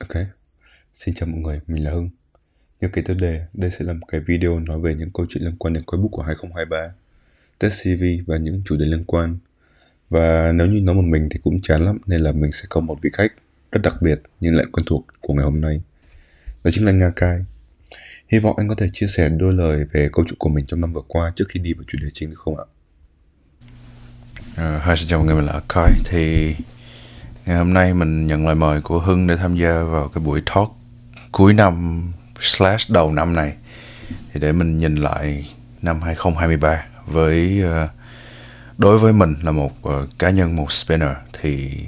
Ok, xin chào mọi người, mình là Hưng. Như kể tới đây sẽ là một cái video nói về những câu chuyện liên quan đến Quay Book của 2023, test CV và những chủ đề liên quan. Và nếu như nói một mình thì cũng chán lắm, nên là mình sẽ có một vị khách rất đặc biệt nhưng lại quen thuộc của ngày hôm nay. Đó chính là Nga Kai. Hy vọng anh có thể chia sẻ đôi lời về câu chuyện của mình trong năm vừa qua trước khi đi vào chủ đề chính được không ạ? Xin chào mọi người, mình là Kai. Thì ngày hôm nay mình nhận lời mời của Hưng để tham gia vào cái buổi talk cuối năm / đầu năm này, thì để mình nhìn lại năm 2023 với đối với mình là một cá nhân, một spinner, thì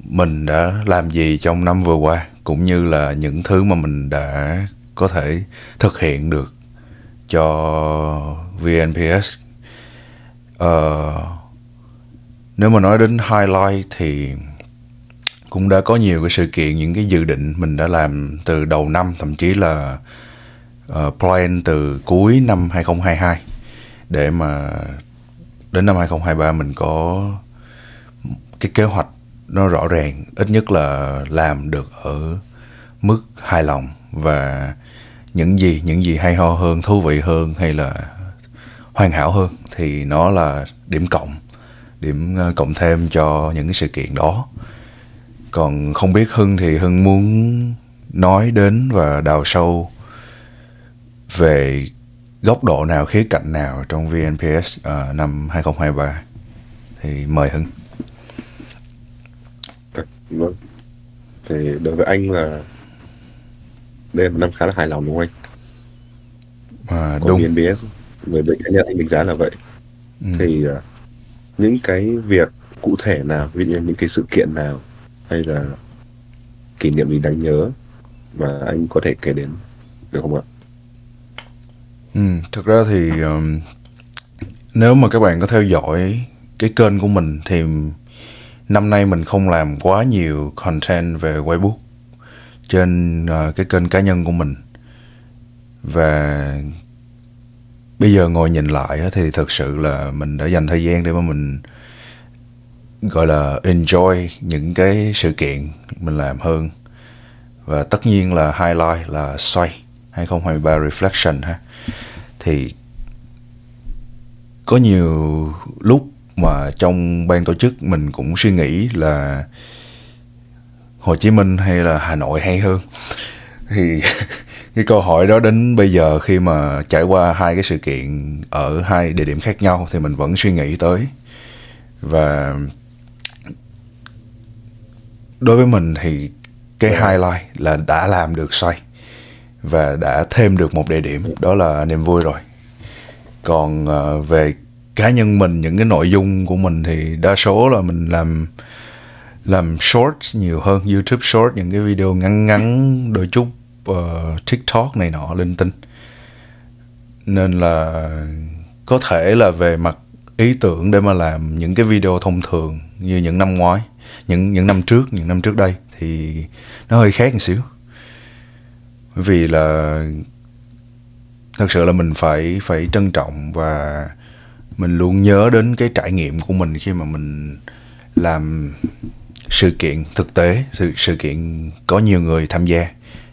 mình đã làm gì trong năm vừa qua, cũng như là những thứ mà mình đã có thể thực hiện được cho VNPS. Nếu mà nói đến highlight thì cũng đã có nhiều cái sự kiện, những cái dự định mình đã làm từ đầu năm, thậm chí là plan từ cuối năm 2022 để mà đến năm 2023 mình có cái kế hoạch nó rõ ràng, ít nhất là làm được ở mức hài lòng, và những gì hay ho hơn, thú vị hơn hay là hoàn hảo hơn thì nó là điểm cộng thêm cho những cái sự kiện đó. Còn không biết Hưng thì Hưng muốn nói đến và đào sâu về góc độ nào, khía cạnh nào trong VNPS năm 2023 thì mời Hưng. Vâng. Thì đối với anh là đây là một năm khá là hài lòng, đúng không anh? Còn Đúng. VNPS, với cá nhân anh đánh giá là vậy. Thì những cái việc cụ thể nào, ví dụ như những cái sự kiện nào hay là kỷ niệm gì đáng nhớ mà anh có thể kể đến được không ạ? Thực ra thì nếu mà các bạn có theo dõi cái kênh của mình thì năm nay mình không làm quá nhiều content về Weibo trên cái kênh cá nhân của mình. Và bây giờ ngồi nhìn lại thì thực sự là mình đã dành thời gian để mà mình gọi là enjoy những cái sự kiện mình làm hơn. Và tất nhiên là highlight là xoay 2023 reflection ha. Thì có nhiều lúc mà trong ban tổ chức mình cũng suy nghĩ là Hồ Chí Minh hay là Hà Nội hay hơn. Thì cái câu hỏi đó đến bây giờ, khi mà trải qua hai cái sự kiện ở hai địa điểm khác nhau, thì mình vẫn suy nghĩ tới. Và đối với mình thì cái highlight là đã làm được xoay và đã thêm được một địa điểm, đó là niềm vui rồi. Còn về cá nhân mình, những cái nội dung của mình thì đa số là mình làm shorts nhiều hơn, YouTube short, những cái video ngắn đôi chút, TikTok này nọ linh tinh. Nên là có thể là về mặt ý tưởng để mà làm những cái video thông thường như những năm ngoái, những năm trước đây thì nó hơi khác một xíu. Bởi vì là thật sự là mình phải trân trọng và mình luôn nhớ đến cái trải nghiệm của mình khi mà mình làm sự kiện thực tế, sự kiện có nhiều người tham gia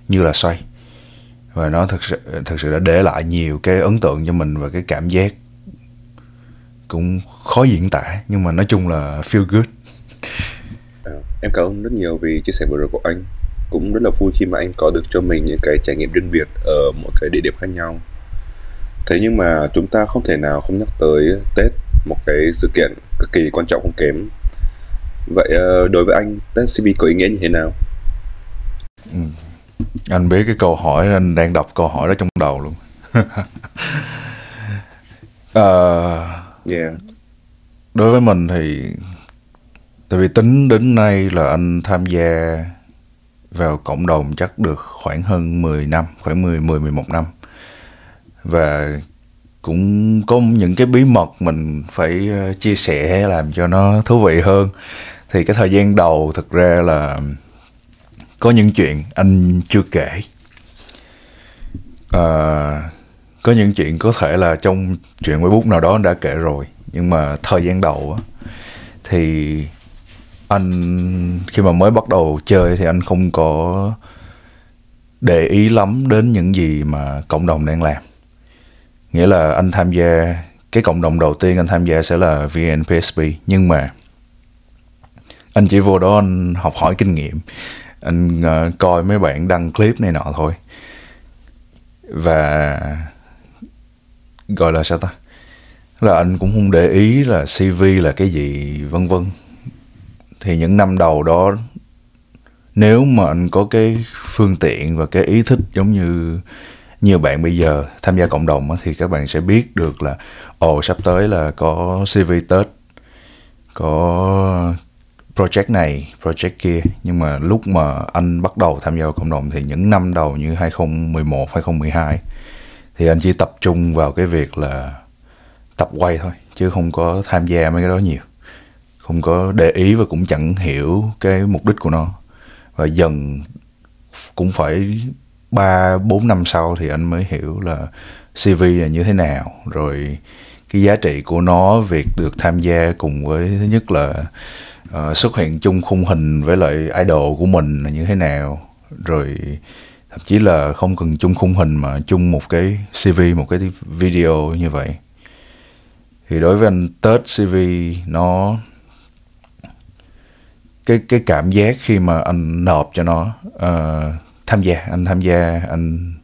như là xoay. Và nó thật sự đã để lại nhiều cái ấn tượng cho mình, và cái cảm giác cũng khó diễn tả, nhưng mà nói chung là feel good. Em cảm ơn rất nhiều vì chia sẻ vừa rồi của anh. Cũng rất là vui khi mà anh có được cho mình những cái trải nghiệm riêng biệt ở mỗi cái địa điểm khác nhau. Thế nhưng mà chúng ta không thể nào không nhắc tới Tết, một cái sự kiện cực kỳ quan trọng không kém. Vậy đối với anh, Tết CB có ý nghĩa như thế nào? Anh biết cái câu hỏi, anh đang đọc câu hỏi đó trong đầu luôn. Đối với mình thì, tại vì tính đến nay là anh tham gia vào cộng đồng chắc được khoảng hơn 10 năm, khoảng 11 năm. Và cũng có những cái bí mật mình phải chia sẻ làm cho nó thú vị hơn. Thì cái thời gian đầu thực ra là có những chuyện anh chưa kể. Có những chuyện có thể là trong chuyện Weibo nào đó anh đã kể rồi, nhưng mà thời gian đầu á, thì anh khi mà mới bắt đầu chơi thì anh không có để ý lắm đến những gì mà cộng đồng đang làm. Nghĩa là anh tham gia, cái cộng đồng đầu tiên anh tham gia sẽ là VNPSP, nhưng mà anh chỉ vô đó anh học hỏi kinh nghiệm, anh coi mấy bạn đăng clip này nọ thôi. Và gọi là sao ta, là anh cũng không để ý là CV là cái gì vân vân. Thì những năm đầu đó, nếu mà anh có cái phương tiện và cái ý thích giống như nhiều bạn bây giờ tham gia cộng đồng thì các bạn sẽ biết được là sắp tới là có CV Tết, có project này, project kia. Nhưng mà lúc mà anh bắt đầu tham gia vào cộng đồng thì những năm đầu như 2011, 2012 thì anh chỉ tập trung vào cái việc là tập quay thôi, chứ không có tham gia mấy cái đó nhiều, không có để ý và cũng chẳng hiểu cái mục đích của nó. Và dần cũng phải 3-4 năm sau thì anh mới hiểu là CV là như thế nào, rồi cái giá trị của nó, việc được tham gia cùng với thứ nhất là xuất hiện chung khung hình với lại idol của mình là như thế nào, rồi thậm chí là không cần chung khung hình mà chung một cái CV, một cái video như vậy. Thì đối với anh, Tết CV nó cái cảm giác khi mà anh nộp cho nó, anh tham gia, anh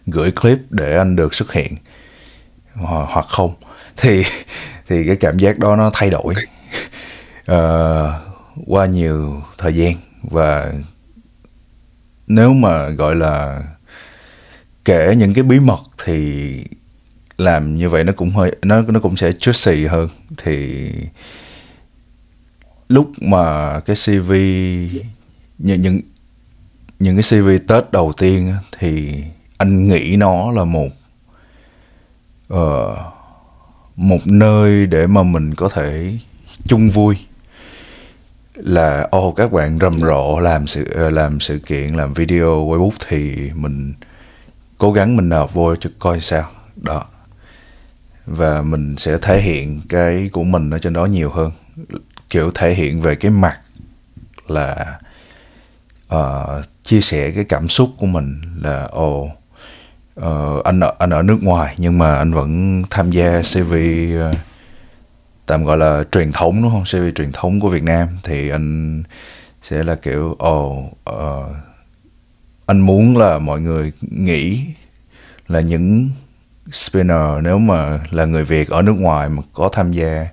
gửi clip để anh được xuất hiện hoặc không, thì cái cảm giác đó nó thay đổi qua nhiều thời gian. Và nếu mà gọi là kể những cái bí mật thì làm như vậy nó cũng hơi, nó cũng sẽ juicy hơn. Thì lúc mà cái CV, những cái CV Tết đầu tiên thì anh nghĩ nó là một nơi để mà mình có thể chung vui, là các bạn rầm rộ làm sự kiện, làm video Weibo thì mình cố gắng mình nộp vô cho coi sao đó, và mình sẽ thể hiện cái của mình ở trên đó nhiều hơn, kiểu thể hiện về cái mặt là chia sẻ cái cảm xúc của mình là anh ở nước ngoài nhưng mà anh vẫn tham gia CV tạm gọi là truyền thống, đúng không? CV truyền thống của Việt Nam thì anh sẽ là kiểu anh muốn là mọi người nghĩ là những spinner nếu mà là người Việt ở nước ngoài mà có tham gia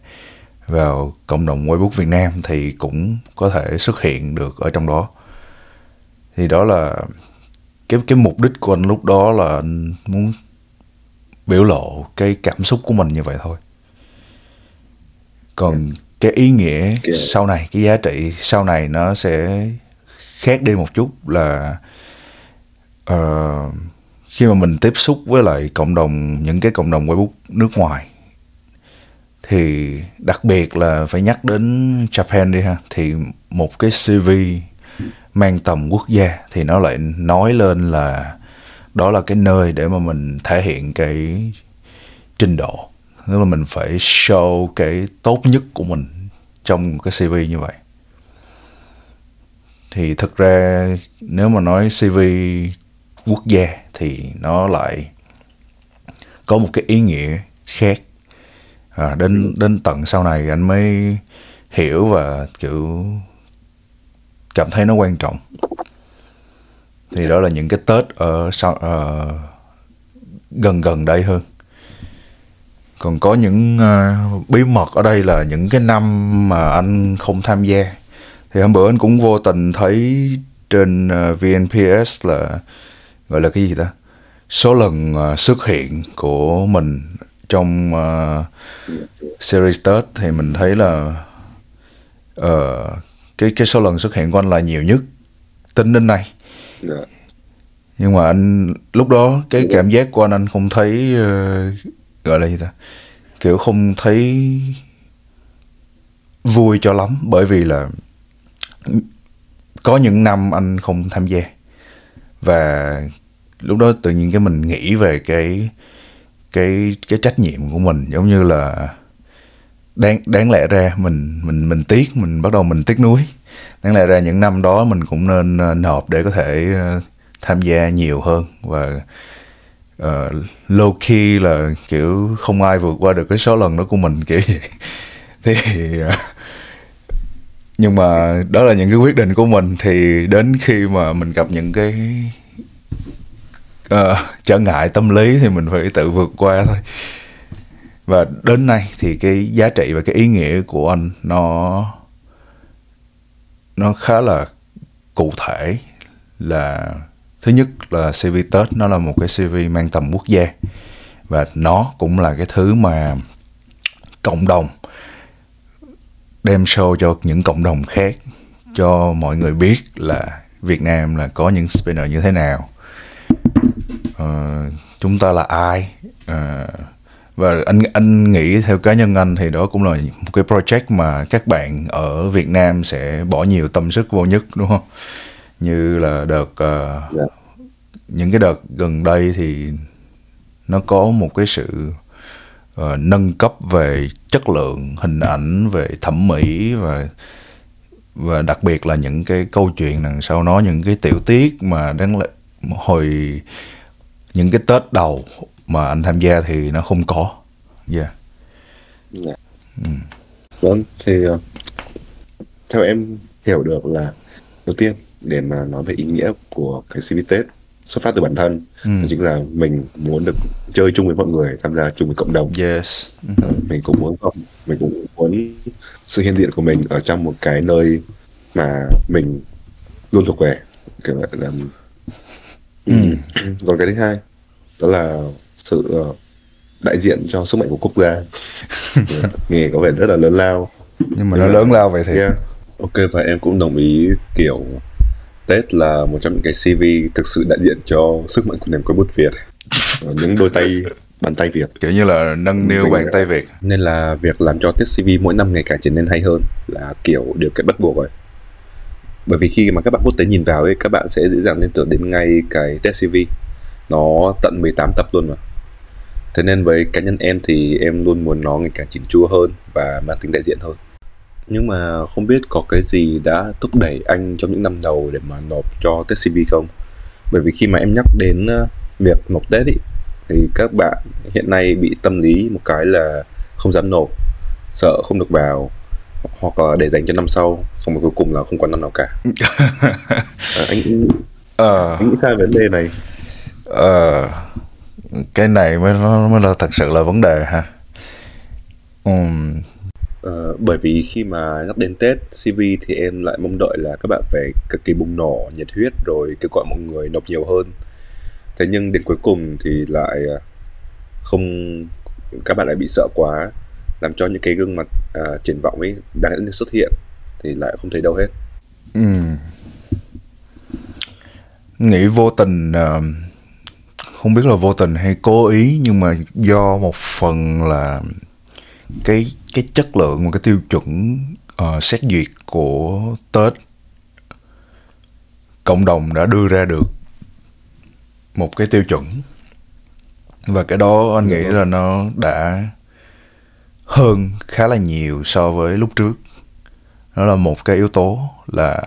vào cộng đồng Weibo Việt Nam thì cũng có thể xuất hiện được ở trong đó. Thì đó là cái mục đích của anh lúc đó, là anh muốn biểu lộ cái cảm xúc của mình như vậy thôi. Còn cái ý nghĩa sau này, cái giá trị sau này nó sẽ khác đi một chút, là khi mà mình tiếp xúc với lại những cái cộng đồng Weibo nước ngoài, thì đặc biệt là phải nhắc đến Japan đi ha, thì một cái CV mang tầm quốc gia thì nó lại nói lên là đó là cái nơi để mà mình thể hiện cái trình độ, tức là mình phải show cái tốt nhất của mình trong một cái CV như vậy. Thì thực ra nếu mà nói CV quốc gia thì nó lại có một cái ý nghĩa khác. Đến tận sau này anh mới hiểu và kiểu cảm thấy nó quan trọng. Thì đó là những cái Tết ở gần đây hơn. Còn có những bí mật ở đây là những cái năm mà anh không tham gia. Thì hôm bữa anh cũng vô tình thấy trên VNPS là gọi là cái gì ta, số lần xuất hiện của mình trong series Tết, thì mình thấy là cái số lần xuất hiện của anh là nhiều nhất tính đến nay. Nhưng mà anh lúc đó cái cảm giác của anh không thấy gọi là gì ta, kiểu không thấy vui cho lắm, bởi vì là có những năm anh không tham gia, và lúc đó tự nhiên cái mình nghĩ về cái trách nhiệm của mình, giống như là đáng lẽ ra mình tiếc, mình bắt đầu mình tiếc nuối đáng lẽ ra những năm đó mình cũng nên nộp để có thể tham gia nhiều hơn, và low key là kiểu không ai vượt qua được cái số lần đó của mình kiểu vậy. Thì nhưng mà đó là những cái quyết định của mình, thì đến khi mà mình gặp những cái trở ngại tâm lý thì mình phải tự vượt qua thôi. Và đến nay thì cái giá trị và cái ý nghĩa của anh nó khá là cụ thể. Là thứ nhất là CV Tết nó là một cái CV mang tầm quốc gia, và nó cũng là cái thứ mà cộng đồng đem show cho những cộng đồng khác, cho mọi người biết là Việt Nam là có những spinner như thế nào, chúng ta là ai. Và anh nghĩ theo cá nhân anh thì đó cũng là một cái project mà các bạn ở Việt Nam sẽ bỏ nhiều tâm sức vô nhất, đúng không? Như là những cái đợt gần đây thì nó có một cái sự nâng cấp về chất lượng hình ảnh, về thẩm mỹ, và đặc biệt là những cái câu chuyện đằng sau nó, những cái tiểu tiết mà hồi những cái Tết đầu mà anh tham gia thì nó không có. Vâng, thì theo em hiểu được là đầu tiên để mà nói về ý nghĩa của cái CV Tết xuất phát từ bản thân, đó chính là mình muốn được chơi chung với mọi người, tham gia chung với cộng đồng. Yes. Mình cũng muốn sự hiện diện của mình ở trong một cái nơi mà mình luôn thuộc về, kiểu vậy là. Còn cái thứ hai đó là sự đại diện cho sức mạnh của quốc gia. Nghe có vẻ rất là lớn lao, nhưng mà nó lớn lao vậy thì Ok, và em cũng đồng ý kiểu Tết là một trong những cái CV thực sự đại diện cho sức mạnh của nền cây bút Việt. Những đôi tay, bàn tay Việt, kiểu như là nâng niu bàn tay Việt. Nên là việc làm cho Tết CV mỗi năm ngày càng trở nên hay hơn là kiểu điều kiện bắt buộc rồi. Bởi vì khi mà các bạn quốc tế nhìn vào ấy, các bạn sẽ dễ dàng liên tưởng đến ngay cái Test CV. Nó tận 18 tập luôn mà. Thế nên với cá nhân em thì em luôn muốn nó ngày càng chỉnh chu hơn và mang tính đại diện hơn. Nhưng mà không biết có cái gì đã thúc đẩy anh trong những năm đầu để mà nộp cho Test CV không? Bởi vì khi mà em nhắc đến việc nộp Test ý, thì các bạn hiện nay bị tâm lý một cái là không dám nộp, sợ không được vào, hoặc là để dành cho năm sau, xong rồi cuối cùng là không có năm nào cả. Anh nghĩ sao vấn đề này? Cái này mới là thật sự là vấn đề ha. Bởi vì khi mà nhắc đến Tết CV thì em lại mong đợi là các bạn phải cực kỳ bùng nổ, nhiệt huyết, rồi kêu gọi mọi người nộp nhiều hơn. Thế nhưng đến cuối cùng thì lại không, các bạn lại bị sợ quá, làm cho những cái gương mặt triển vọng ấy đang xuất hiện thì lại không thấy đâu hết. Nghĩ vô tình, không biết là vô tình hay cố ý, nhưng mà do một phần là cái chất lượng và cái tiêu chuẩn xét duyệt của Tết, cộng đồng đã đưa ra được một cái tiêu chuẩn, và cái đó anh nghĩ là nó đã hơn khá là nhiều so với lúc trước. Đó là một cái yếu tố là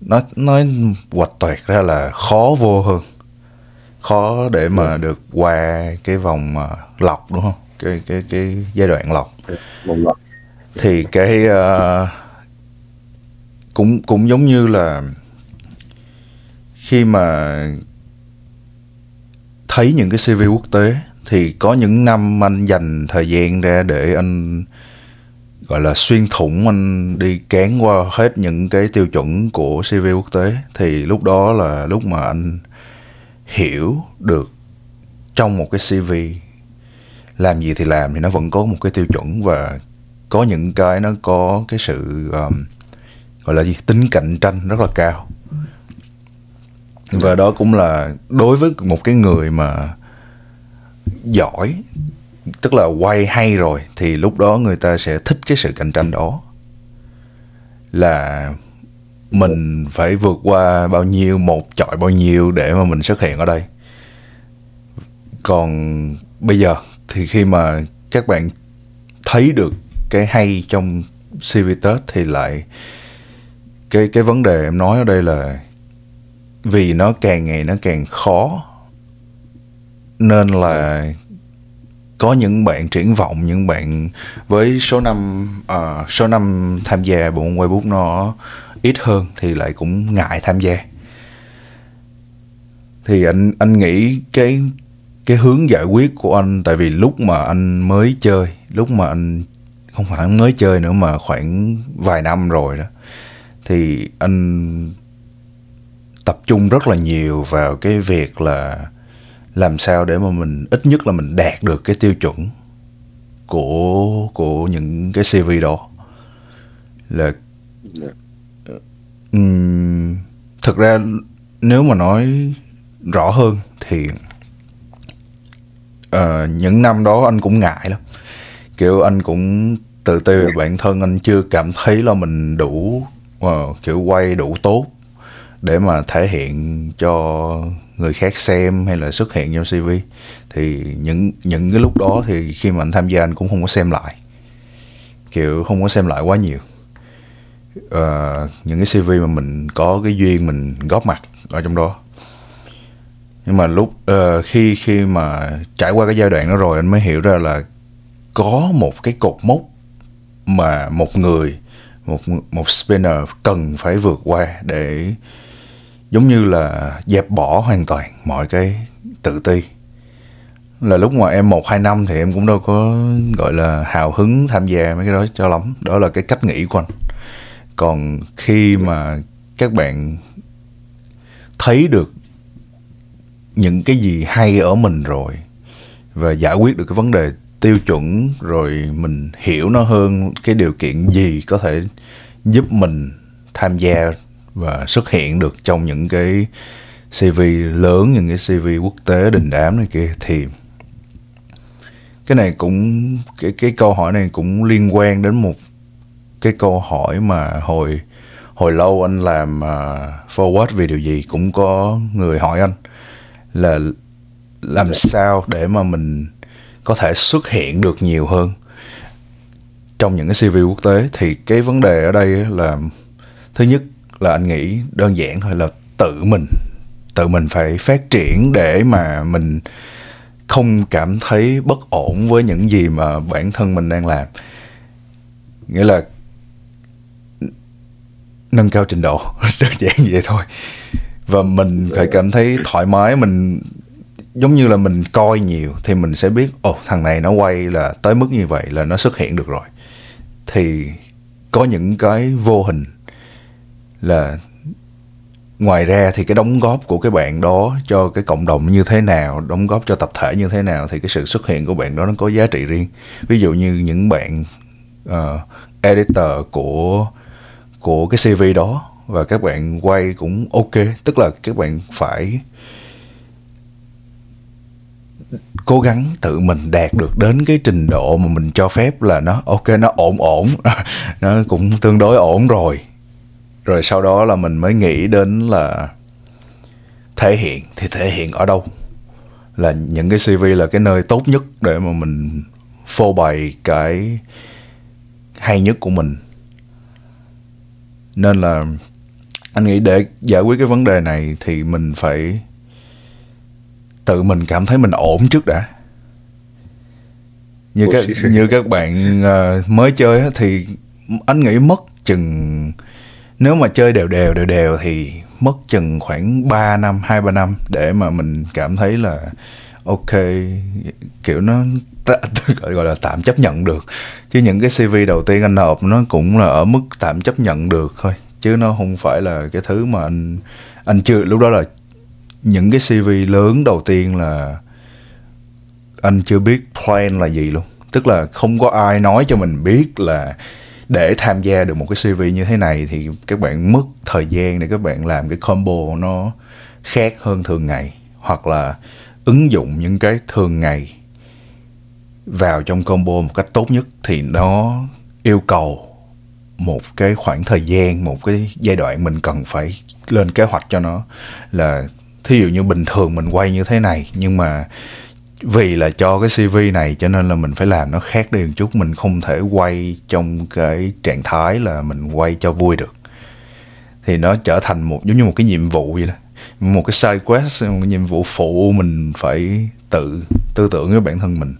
nó nói hoạch toẹt ra là khó vô hơn, khó để mà được qua cái vòng lọc, đúng không? Cái giai đoạn lọc. Thì cái cũng giống như là khi mà thấy những cái CV quốc tế, thì có những năm anh dành thời gian ra để anh gọi là xuyên thủng, anh đi cán qua hết những cái tiêu chuẩn của CV quốc tế. Thì lúc đó là lúc mà anh hiểu được trong một cái CV làm gì thì làm thì nó vẫn có một cái tiêu chuẩn, và có những cái nó có cái sự gọi là gì, tính cạnh tranh rất là cao. Và đó cũng là đối với một cái người mà giỏi, tức là quay hay rồi, thì lúc đó người ta sẽ thích cái sự cạnh tranh đó, là mình phải vượt qua bao nhiêu, một chọi bao nhiêu để mà mình xuất hiện ở đây. Còn bây giờ thì khi mà các bạn thấy được cái hay trong CV Tết thì lại cái vấn đề em nói ở đây là vì nó càng ngày nó càng khó, nên là có những bạn triển vọng, những bạn với số năm tham gia bộ môn Weibo nó ít hơn thì lại cũng ngại tham gia. Thì anh nghĩ cái hướng giải quyết của anh, tại vì lúc mà anh mới chơi, lúc mà anh không phải mới chơi nữa mà khoảng vài năm rồi đó, thì anh tập trung rất là nhiều vào cái việc là làm sao để mà mình ít nhất là mình đạt được cái tiêu chuẩn của những cái CV đó. Là thực ra nếu mà nói rõ hơn thì những năm đó anh cũng ngại lắm, kiểu anh cũng tự ti về bản thân, anh chưa cảm thấy là mình đủ kiểu quay đủ tốt để mà thể hiện cho người khác xem hay là xuất hiện trong CV. Thì những cái lúc đó thì khi mà anh tham gia anh cũng không có xem lại, kiểu không có xem lại quá nhiều những cái CV mà mình có cái duyên mình góp mặt ở trong đó. Nhưng mà lúc khi mà trải qua cái giai đoạn đó rồi, anh mới hiểu ra là có một cái cột mốc mà một spinner cần phải vượt qua để giống như là dẹp bỏ hoàn toàn mọi cái tự ti. Là lúc mà em 1-2 năm thì em cũng đâu có gọi là hào hứng tham gia mấy cái đó cho lắm. Đó là cái cách nghĩ của anh. Còn khi mà các bạn thấy được những cái gì hay ở mình rồi và giải quyết được cái vấn đề tiêu chuẩn rồi, mình hiểu nó hơn, cái điều kiện gì có thể giúp mình tham gia và xuất hiện được trong những cái CV lớn, những cái CV quốc tế đình đám này kia, thì cái này cũng cái câu hỏi này cũng liên quan đến một cái câu hỏi mà hồi lâu anh làm forward vì điều gì cũng có người hỏi anh là làm sao để mà mình có thể xuất hiện được nhiều hơn trong những cái CV quốc tế. Thì cái vấn đề ở đây là thứ nhất là anh nghĩ đơn giản thôi, là tự mình phải phát triển để mà mình không cảm thấy bất ổn với những gì mà bản thân mình đang làm. Nghĩa là nâng cao trình độ, đơn giản vậy thôi. Và mình phải cảm thấy thoải mái, mình giống như là mình coi nhiều thì mình sẽ biết thằng này nó quay là tới mức như vậy là nó xuất hiện được rồi. Thì có những cái vô hình là ngoài ra thì cái đóng góp của cái bạn đó cho cái cộng đồng như thế nào, đóng góp cho tập thể như thế nào, thì cái sự xuất hiện của bạn đó nó có giá trị riêng. Ví dụ như những bạn editor của cái CV đó và các bạn quay cũng ok, tức là các bạn phải cố gắng tự mình đạt được đến cái trình độ mà mình cho phép là nó ok, nó ổn nó cũng tương đối ổn rồi. Rồi sau đó là mình mới nghĩ đến là thể hiện. Thì thể hiện ở đâu? Là những cái CV là cái nơi tốt nhất để mà mình phô bày cái hay nhất của mình. Nên là anh nghĩ để giải quyết cái vấn đề này thì mình phải tự mình cảm thấy mình ổn trước đã. Như các bạn mới chơi á, thì anh nghĩ mất chừng, nếu mà chơi đều thì mất chừng khoảng 2-3 năm để mà mình cảm thấy là ok, kiểu nó gọi là tạm chấp nhận được. Chứ những cái CV đầu tiên anh nộp nó cũng là ở mức tạm chấp nhận được thôi, chứ nó không phải là cái thứ mà anh chưa, lúc đó là những cái CV lớn đầu tiên là anh chưa biết plan là gì luôn. Tức là không có ai nói cho mình biết là để tham gia được một cái CV như thế này thì các bạn mất thời gian để các bạn làm cái combo nó khác hơn thường ngày, hoặc là ứng dụng những cái thường ngày vào trong combo một cách tốt nhất. Thì nó yêu cầu một cái khoảng thời gian, một cái giai đoạn mình cần phải lên kế hoạch cho nó. Là thí dụ như bình thường mình quay như thế này, nhưng mà vì là cho cái CV này cho nên là mình phải làm nó khác đi một chút. Mình không thể quay trong cái trạng thái là mình quay cho vui được. thì nó trở thành giống như một cái nhiệm vụ vậy đó, một cái side quest, một cái nhiệm vụ phụ mình phải tự tư tưởng với bản thân mình.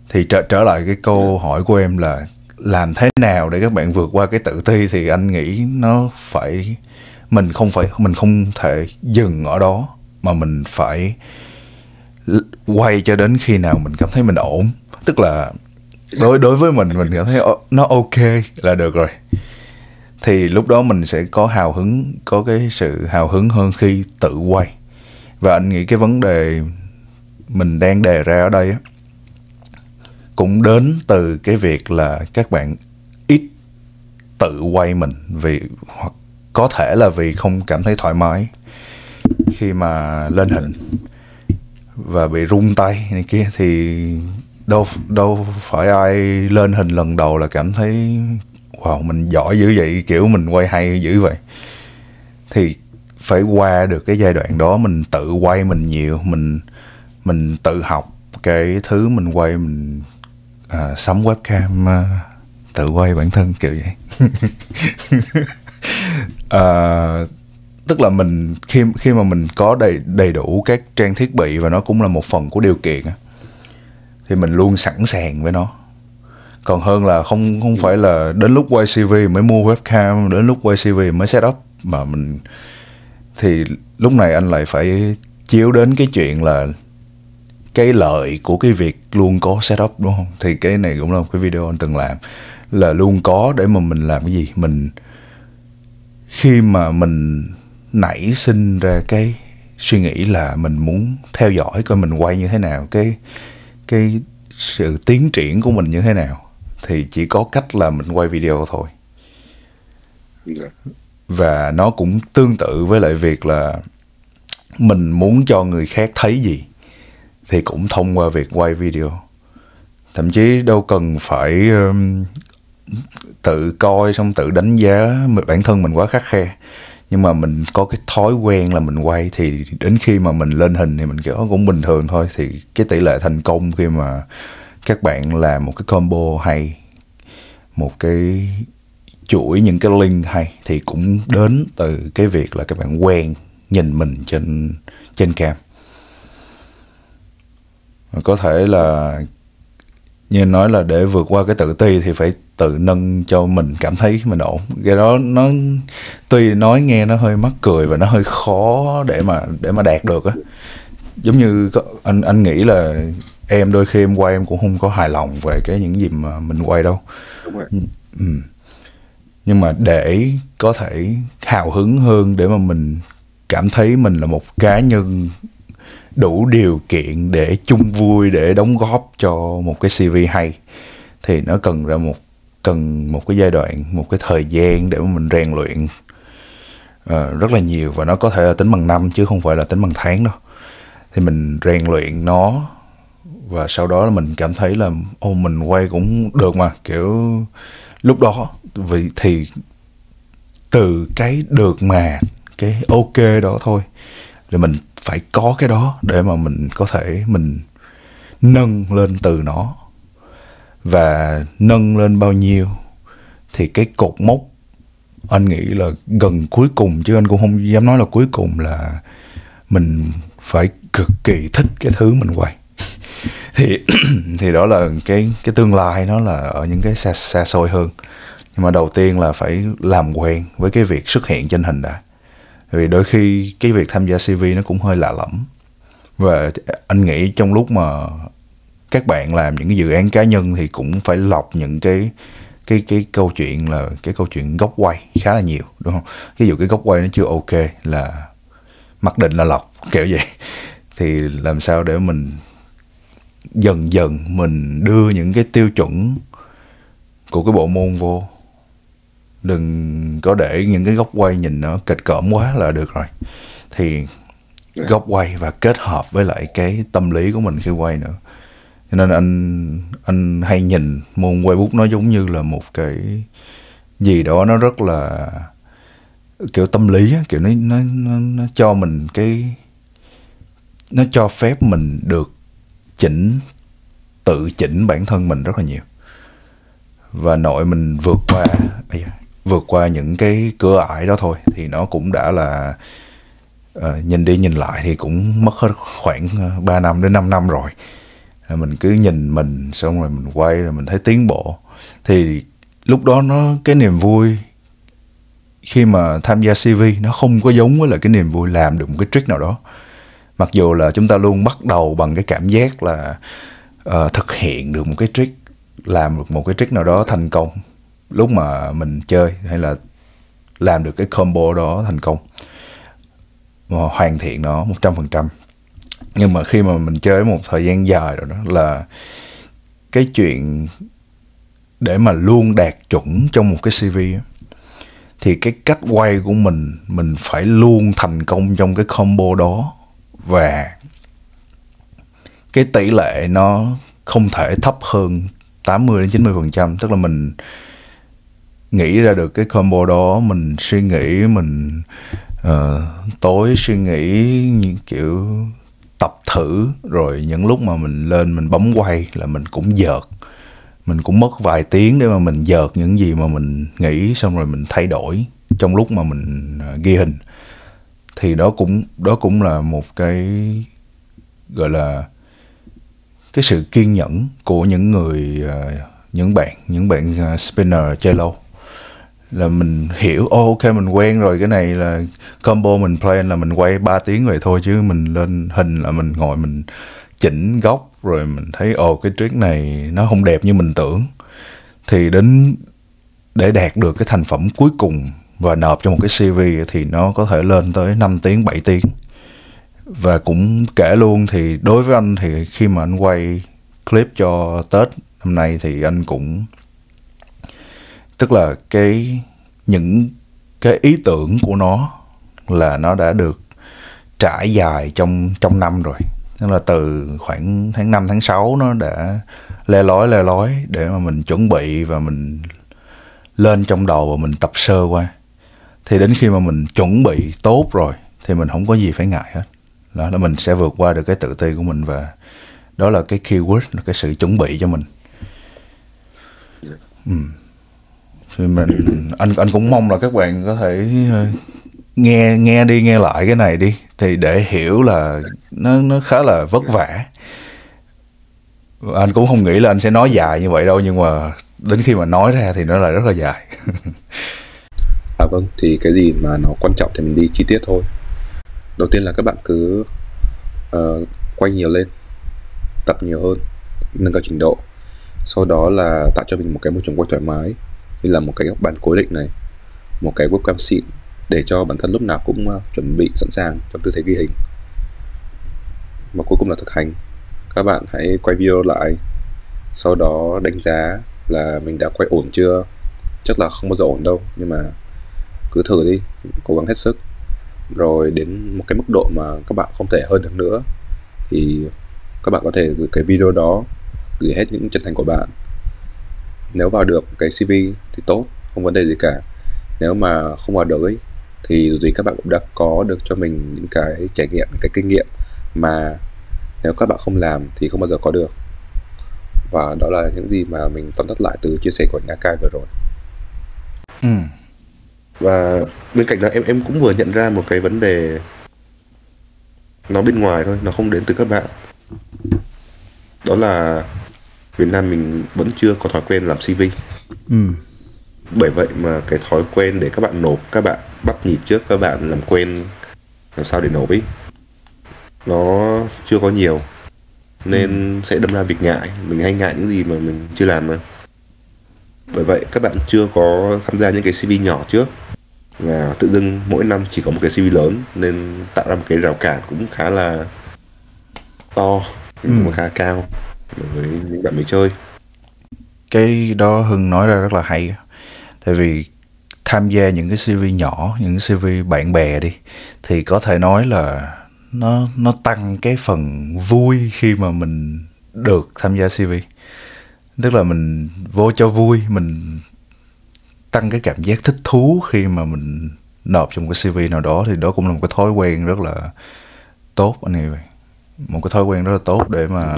Thì trở lại cái câu hỏi của em là làm thế nào để các bạn vượt qua cái tự ti, thì anh nghĩ nó phải mình không thể dừng ở đó, mà mình phải quay cho đến khi nào mình cảm thấy mình ổn. Tức là đối với mình cảm thấy nó ok là được rồi, thì lúc đó mình sẽ có cái sự hào hứng hơn khi tự quay. Và anh nghĩ cái vấn đề mình đang đề ra ở đây cũng đến từ cái việc là các bạn ít tự quay mình, hoặc có thể là vì không cảm thấy thoải mái khi mà lên hình và bị run tay này kia. Thì đâu phải ai lên hình lần đầu là cảm thấy wow mình giỏi dữ vậy, kiểu mình quay hay dữ vậy. Thì phải qua được cái giai đoạn đó, mình tự quay mình nhiều, mình tự học cái thứ mình quay, mình sắm webcam, tự quay bản thân kiểu vậy. Tức là mình khi mà mình có đầy đủ các trang thiết bị, và nó cũng là một phần của điều kiện, thì mình luôn sẵn sàng với nó. Còn hơn là không phải là đến lúc quay CV mới mua webcam, đến lúc quay CV mới set up, mà mình thì lúc này anh lại phải chiếu đến cái chuyện là cái lợi của cái việc luôn có setup, đúng không? Thì cái này cũng là một cái video anh từng làm, là luôn có để mà mình làm cái gì. Khi mà mình nảy sinh ra cái suy nghĩ là mình muốn theo dõi coi mình quay như thế nào, cái sự tiến triển của mình như thế nào, thì chỉ có cách là mình quay video thôi. Và nó cũng tương tự với lại việc là mình muốn cho người khác thấy gì thì cũng thông qua việc quay video. Thậm chí đâu cần phải tự coi xong tự đánh giá bản thân mình quá khắt khe, nhưng mà mình có cái thói quen là mình quay, thì đến khi mà mình lên hình thì mình kiểu cũng bình thường thôi. Thì cái tỷ lệ thành công khi mà các bạn làm một cái combo hay, một cái chuỗi những cái link hay, thì cũng đến từ cái việc là các bạn quen nhìn mình trên cam. Có thể là như nói là để vượt qua cái tự ti thì phải tự nâng cho mình cảm thấy mình ổn. Cái đó nó tuy nói nghe nó hơi mắc cười và nó hơi khó để mà đạt được á. Giống như anh nghĩ là em đôi khi em quay em cũng không có hài lòng về những gì mà mình quay đâu. Đúng rồi. Nhưng mà để có thể hào hứng hơn, để mà mình cảm thấy mình là một cá nhân đủ điều kiện để chung vui, để đóng góp cho một cái CV hay, thì nó cần một cái giai đoạn, một cái thời gian để mà mình rèn luyện rất là nhiều. Và nó có thể là tính bằng năm chứ không phải là tính bằng tháng đâu. Thì mình rèn luyện nó, và sau đó là mình cảm thấy là mình quay cũng được mà, kiểu lúc đó thì từ cái được mà, cái ok đó thôi, thì mình phải có cái đó để mà mình có thể mình nâng lên từ nó. Và nâng lên bao nhiêu thì cái cột mốc anh nghĩ là gần cuối cùng, chứ anh cũng không dám nói là cuối cùng, là mình phải cực kỳ thích cái thứ mình quay. thì đó là cái tương lai, nó là ở những cái xa xôi hơn. Nhưng mà đầu tiên là phải làm quen với cái việc xuất hiện trên hình đã. Vì đôi khi cái việc tham gia CV nó cũng hơi lạ lẫm. Và anh nghĩ trong lúc mà các bạn làm những cái dự án cá nhân thì cũng phải lọc những cái câu chuyện, là cái câu chuyện góc quay khá là nhiều, đúng không? Ví dụ cái góc quay nó chưa ok là mặc định là lọc, kiểu vậy. Thì làm sao để mình dần dần mình đưa những cái tiêu chuẩn của cái bộ môn vô. Đừng có để những cái góc quay nhìn nó kịch cỡm quá là được rồi. Thì góc quay và kết hợp với lại cái tâm lý của mình khi quay nữa. Cho nên anh hay nhìn môn quay bút nó giống như là một cái gì đó nó rất là kiểu tâm lý á, kiểu nó cho mình nó cho phép mình được tự chỉnh bản thân mình rất là nhiều. Và nội mình vượt qua vượt qua những cái cửa ải đó thôi thì nó cũng đã là nhìn đi nhìn lại thì cũng mất hết khoảng 3 năm đến 5 năm rồi. Mình cứ nhìn mình xong rồi mình quay rồi mình thấy tiến bộ. Thì lúc đó cái niềm vui khi mà tham gia CV nó không có giống với là cái niềm vui làm được một cái trick nào đó. Mặc dù là chúng ta luôn bắt đầu bằng cái cảm giác là thực hiện được một cái trick, làm được một cái trick nào đó thành công lúc mà mình chơi, hay là làm được cái combo đó thành công, mà hoàn thiện nó 100%. Nhưng mà khi mà mình chơi một thời gian dài rồi đó, là cái chuyện để mà luôn đạt chuẩn trong một cái CV á, thì cái cách quay của mình phải luôn thành công trong cái combo đó. Và cái tỷ lệ nó không thể thấp hơn 80-90%. Tức là mình nghĩ ra được cái combo đó, mình suy nghĩ, mình tối suy nghĩ những kiểu tập thử, rồi những lúc mà mình lên mình bấm quay là mình cũng dợt. Mình cũng mất vài tiếng để mà mình dợt những gì mà mình nghĩ, xong rồi mình thay đổi trong lúc mà mình ghi hình. Thì đó cũng là một cái gọi là cái sự kiên nhẫn của những người, những bạn spinner chơi lâu. Là mình hiểu, ok mình quen rồi, cái này là combo mình plan là mình quay 3 tiếng vậy thôi, chứ mình lên hình là mình ngồi mình chỉnh góc, rồi mình thấy cái trick này nó không đẹp như mình tưởng. Thì để đạt được cái thành phẩm cuối cùng và nộp cho một cái CV thì nó có thể lên tới 5 tiếng, 7 tiếng. Và cũng kể luôn, thì đối với anh thì khi mà anh quay clip cho Tết năm nay thì anh cũng, tức là những cái ý tưởng của nó là nó đã được trải dài trong năm rồi. Tức là từ khoảng tháng 5, tháng 6 nó đã le lói để mà mình chuẩn bị và mình lên trong đầu và mình tập sơ qua. Thì đến khi mà mình chuẩn bị tốt rồi thì mình không có gì phải ngại hết. Đó là mình sẽ vượt qua được cái tự ti của mình, và đó là cái keyword, là cái sự chuẩn bị cho mình. Thì anh cũng mong là các bạn có thể nghe đi nghe lại cái này đi, thì để hiểu là nó khá là vất vả. Anh cũng không nghĩ là anh sẽ nói dài như vậy đâu, nhưng mà đến khi mà nói ra thì nó lại rất là dài. Vâng, thì cái gì mà nó quan trọng thì mình đi chi tiết thôi. Đầu tiên là các bạn cứ quay nhiều lên, tập nhiều hơn, nâng cao trình độ. Sau đó là tạo cho mình một cái môi trường quay thoải mái, như là một cái góc bàn cố định này, một cái webcam xịn, để cho bản thân lúc nào cũng chuẩn bị sẵn sàng trong tư thế ghi hình. Và cuối cùng là thực hành. Các bạn hãy quay video lại, sau đó đánh giá là mình đã quay ổn chưa. Chắc là không bao giờ ổn đâu, nhưng mà cứ thử đi, cố gắng hết sức. Rồi đến một cái mức độ mà các bạn không thể hơn được nữa thì các bạn có thể gửi cái video đó, gửi hết những chân thành của bạn. Nếu vào được cái CV thì tốt, không vấn đề gì cả. Nếu mà không vào được ấy, thì dù gì các bạn cũng đã có được cho mình những cái trải nghiệm, những cái kinh nghiệm mà nếu các bạn không làm thì không bao giờ có được. Và đó là những gì mà mình tóm tắt lại từ chia sẻ của Nhã Cai vừa rồi. Và bên cạnh đó em cũng vừa nhận ra một cái vấn đề nó bên ngoài thôi, nó không đến từ các bạn. Đó là Việt Nam mình vẫn chưa có thói quen làm CV. Bởi vậy mà cái thói quen để các bạn nộp, các bạn bắt nhịp trước, các bạn làm quen làm sao để nộp ấy, nó chưa có nhiều. Nên sẽ đâm ra việc ngại. Mình hay ngại những gì mà mình chưa làm mà. Bởi vậy các bạn chưa có tham gia những cái CV nhỏ trước, và tự dưng mỗi năm chỉ có một cái CV lớn, nên tạo ra một cái rào cản cũng khá là to, nhưng mà khá cao đối với những bạn mới chơi. Cái đó Hưng nói ra rất là hay. Tại vì tham gia những cái CV nhỏ, những cái CV bạn bè đi, thì có thể nói là nó tăng cái phần vui khi mà mình được tham gia CV. Tức là mình vô cho vui, mình tăng cái cảm giác thích thú khi mà mình nộp trong cái CV nào đó. Thì đó cũng là một cái thói quen rất là tốt anh nghĩ vậy. Một cái thói quen rất là tốt để mà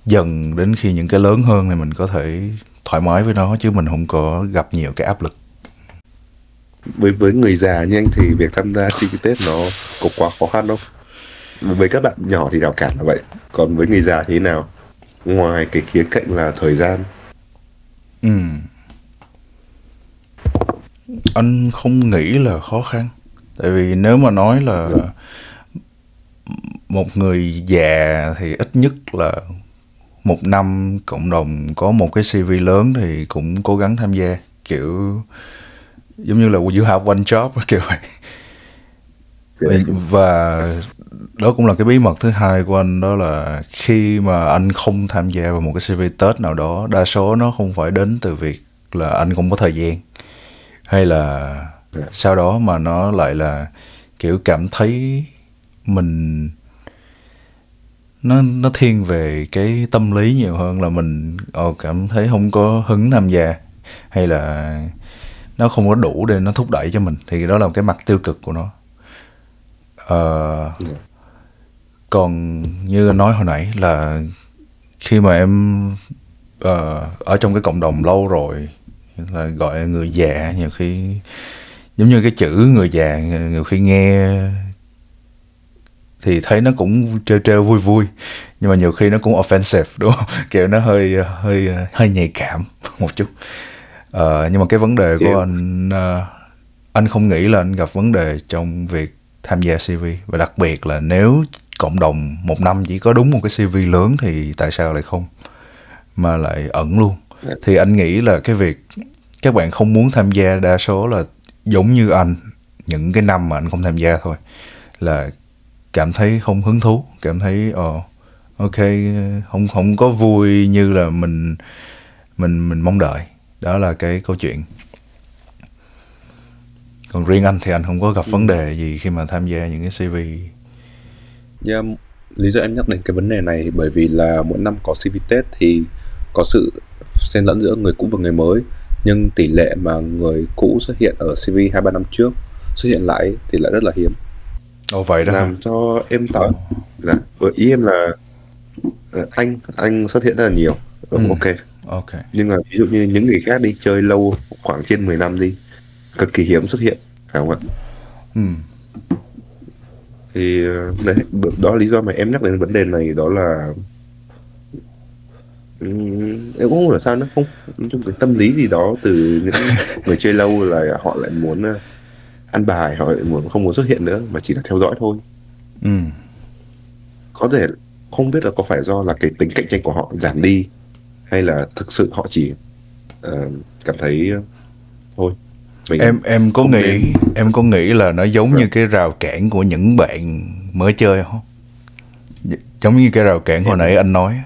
dần đến khi những cái lớn hơn thì mình có thể thoải mái với nó, chứ mình không có gặp nhiều cái áp lực. với người già như anh thì việc tham gia CV Test nó có quá khó khăn không? Với các bạn nhỏ thì rào cản là vậy, còn với người già thì thế nào, ngoài cái khía cạnh là thời gian? Anh không nghĩ là khó khăn. Tại vì nếu mà nói là một người già thì ít nhất là 1 năm cộng đồng có một cái CV lớn thì cũng cố gắng tham gia, kiểu giống như là you have one job kiểu vậy. Và đó cũng là cái bí mật thứ hai của anh, đó là khi mà anh không tham gia vào một cái CV test nào đó, đa số nó không phải đến từ việc là anh không có thời gian hay là sau đó, mà nó lại là kiểu cảm thấy mình nó thiên về cái tâm lý nhiều hơn, là mình cảm thấy không có hứng tham gia, hay là nó không có đủ để nó thúc đẩy cho mình, thì đó là cái mặt tiêu cực của nó. Còn như anh nói hồi nãy là khi mà em ở trong cái cộng đồng lâu rồi, là gọi là người già, nhiều khi giống như cái chữ người già nhiều khi nghe thì thấy nó cũng trêu trêu vui vui, nhưng mà nhiều khi nó cũng offensive, đúng không? Kiểu nó hơi nhạy cảm một chút. Nhưng mà cái vấn đề của anh không nghĩ là anh gặp vấn đề trong việc tham gia CV, và đặc biệt là nếu cộng đồng 1 năm chỉ có đúng một cái CV lớn thì tại sao lại không, mà lại ẩn luôn. Thì anh nghĩ là cái việc các bạn không muốn tham gia đa số là giống như anh, những cái năm mà anh không tham gia thôi, là cảm thấy không hứng thú, cảm thấy ok, không có vui như là mình mong đợi. Đó là cái câu chuyện. Còn riêng anh thì anh không có gặp vấn đề gì khi mà tham gia những cái CV. Lý do em nhắc đến cái vấn đề này bởi vì là mỗi năm có CV test thì có sự xen lẫn giữa người cũ và người mới, nhưng tỷ lệ mà người cũ xuất hiện ở CV 2-3 năm trước xuất hiện lại thì lại rất là hiếm. Vậy đó làm cho em tỏ là ý em là anh xuất hiện rất là nhiều. Ok. Nhưng mà ví dụ như những người khác đi chơi lâu khoảng trên 10 năm đi, cực kỳ hiếm xuất hiện, phải không ạ? Thì đấy, đó là lý do mà em nhắc đến vấn đề này, đó là em cũng không hiểu sao nữa, không trong cái tâm lý gì đó từ những người chơi lâu là họ lại muốn ăn bài, họ lại không muốn xuất hiện nữa mà chỉ là theo dõi thôi. Có thể không biết là có phải do là cái tính cạnh tranh của họ giảm đi, hay là thực sự họ chỉ cảm thấy thôi mình em có nghĩ là nó giống như cái rào cản của những bạn mới chơi không? Giống như cái rào cản hồi nãy anh nói,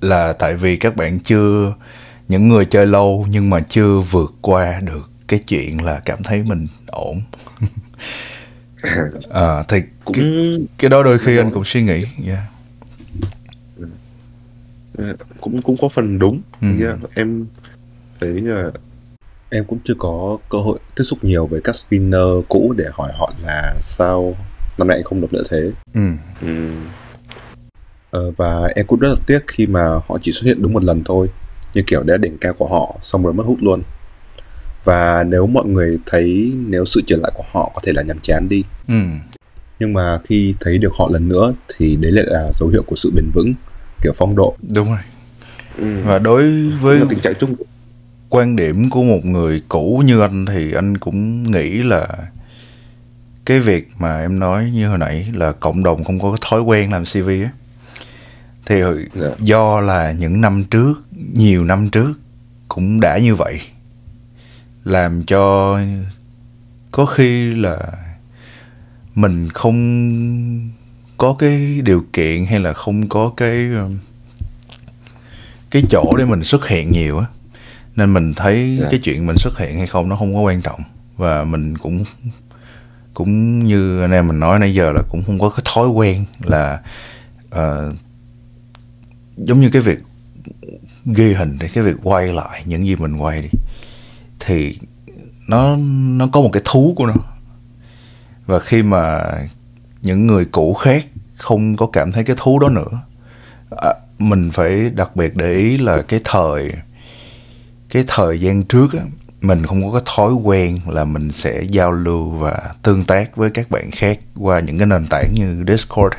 là tại vì các bạn chưa, những người chơi lâu nhưng mà chưa vượt qua được cái chuyện là cảm thấy mình ổn. Thì cái đó đôi khi anh cũng suy nghĩ. Cũng có phần đúng. Em thấy là em cũng chưa có cơ hội tiếp xúc nhiều với các spinner cũ để hỏi họ là sao năm nay anh không nộp nữa thế. Và em cũng rất là tiếc khi mà họ chỉ xuất hiện đúng 1 lần thôi, như kiểu đã đỉnh cao của họ xong rồi mất hút luôn. Và nếu mọi người thấy nếu sự trở lại của họ có thể là nhàm chán đi, nhưng mà khi thấy được họ lần nữa thì đấy lại là dấu hiệu của sự bền vững, kiểu phong độ. Đúng rồi. Và đối với tình trạng chung, quan điểm của một người cũ như anh thì anh cũng nghĩ là cái việc mà em nói như hồi nãy là cộng đồng không có thói quen làm CV á, thì do là những năm trước, nhiều năm trước cũng đã như vậy, làm cho có khi là mình không có cái điều kiện hay là không có cái chỗ để mình xuất hiện nhiều á, nên mình thấy cái chuyện mình xuất hiện hay không nó không có quan trọng. Và mình cũng như anh em mình nói nãy giờ là cũng không có cái thói quen là giống như cái việc ghi hình, cái việc quay lại những gì mình quay đi, thì nó có một cái thú của nó. Và khi mà những người cũ khác không có cảm thấy cái thú đó nữa, mình phải đặc biệt để ý là cái thời gian trước á, mình không có cái thói quen là mình sẽ giao lưu và tương tác với các bạn khác qua những cái nền tảng như Discord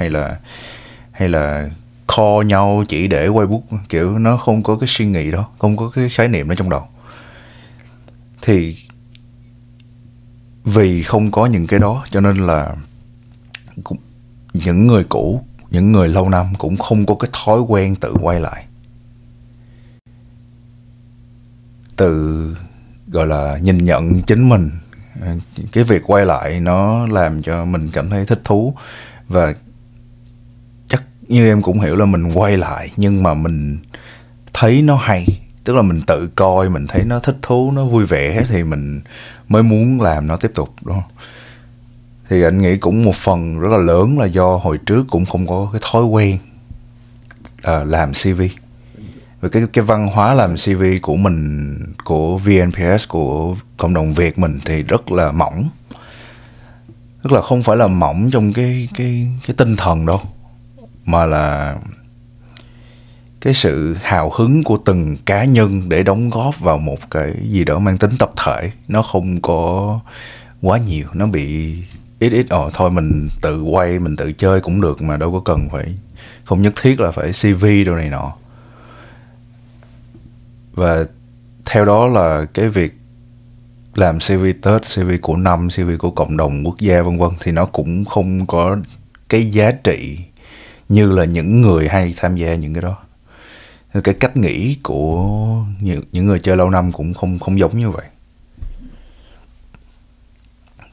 hay là call nhau chỉ để Weibo, kiểu nó không có cái suy nghĩ đó, không có cái khái niệm đó trong đầu. Thì vì không có những cái đó cho nên là những người cũ, những người lâu năm cũng không có cái thói quen tự quay lại, tự gọi là nhìn nhận chính mình. Cái việc quay lại nó làm cho mình cảm thấy thích thú, và chắc như em cũng hiểu là mình quay lại nhưng mà mình thấy nó hay, tức là mình tự coi mình thấy nó thích thú, nó vui vẻ thì mình mới muốn làm nó tiếp tục, đúng không? Thì anh nghĩ cũng một phần rất là lớn là do hồi trước cũng không có cái thói quen làm CV. Và cái văn hóa làm CV của mình, của VNPS, của cộng đồng Việt mình thì rất là mỏng. Tức là không phải là mỏng trong cái tinh thần đâu, mà là cái sự hào hứng của từng cá nhân để đóng góp vào một cái gì đó mang tính tập thể nó không có quá nhiều, nó bị ít. Thôi mình tự quay, mình tự chơi cũng được mà, đâu có cần phải, không nhất thiết là phải CV đâu này nọ. Và theo đó là cái việc làm CV Tết, CV của năm, CV của cộng đồng quốc gia vân vân thì nó cũng không có cái giá trị như là những người hay tham gia những cái đó. Cái cách nghĩ của những người chơi lâu năm cũng không giống như vậy.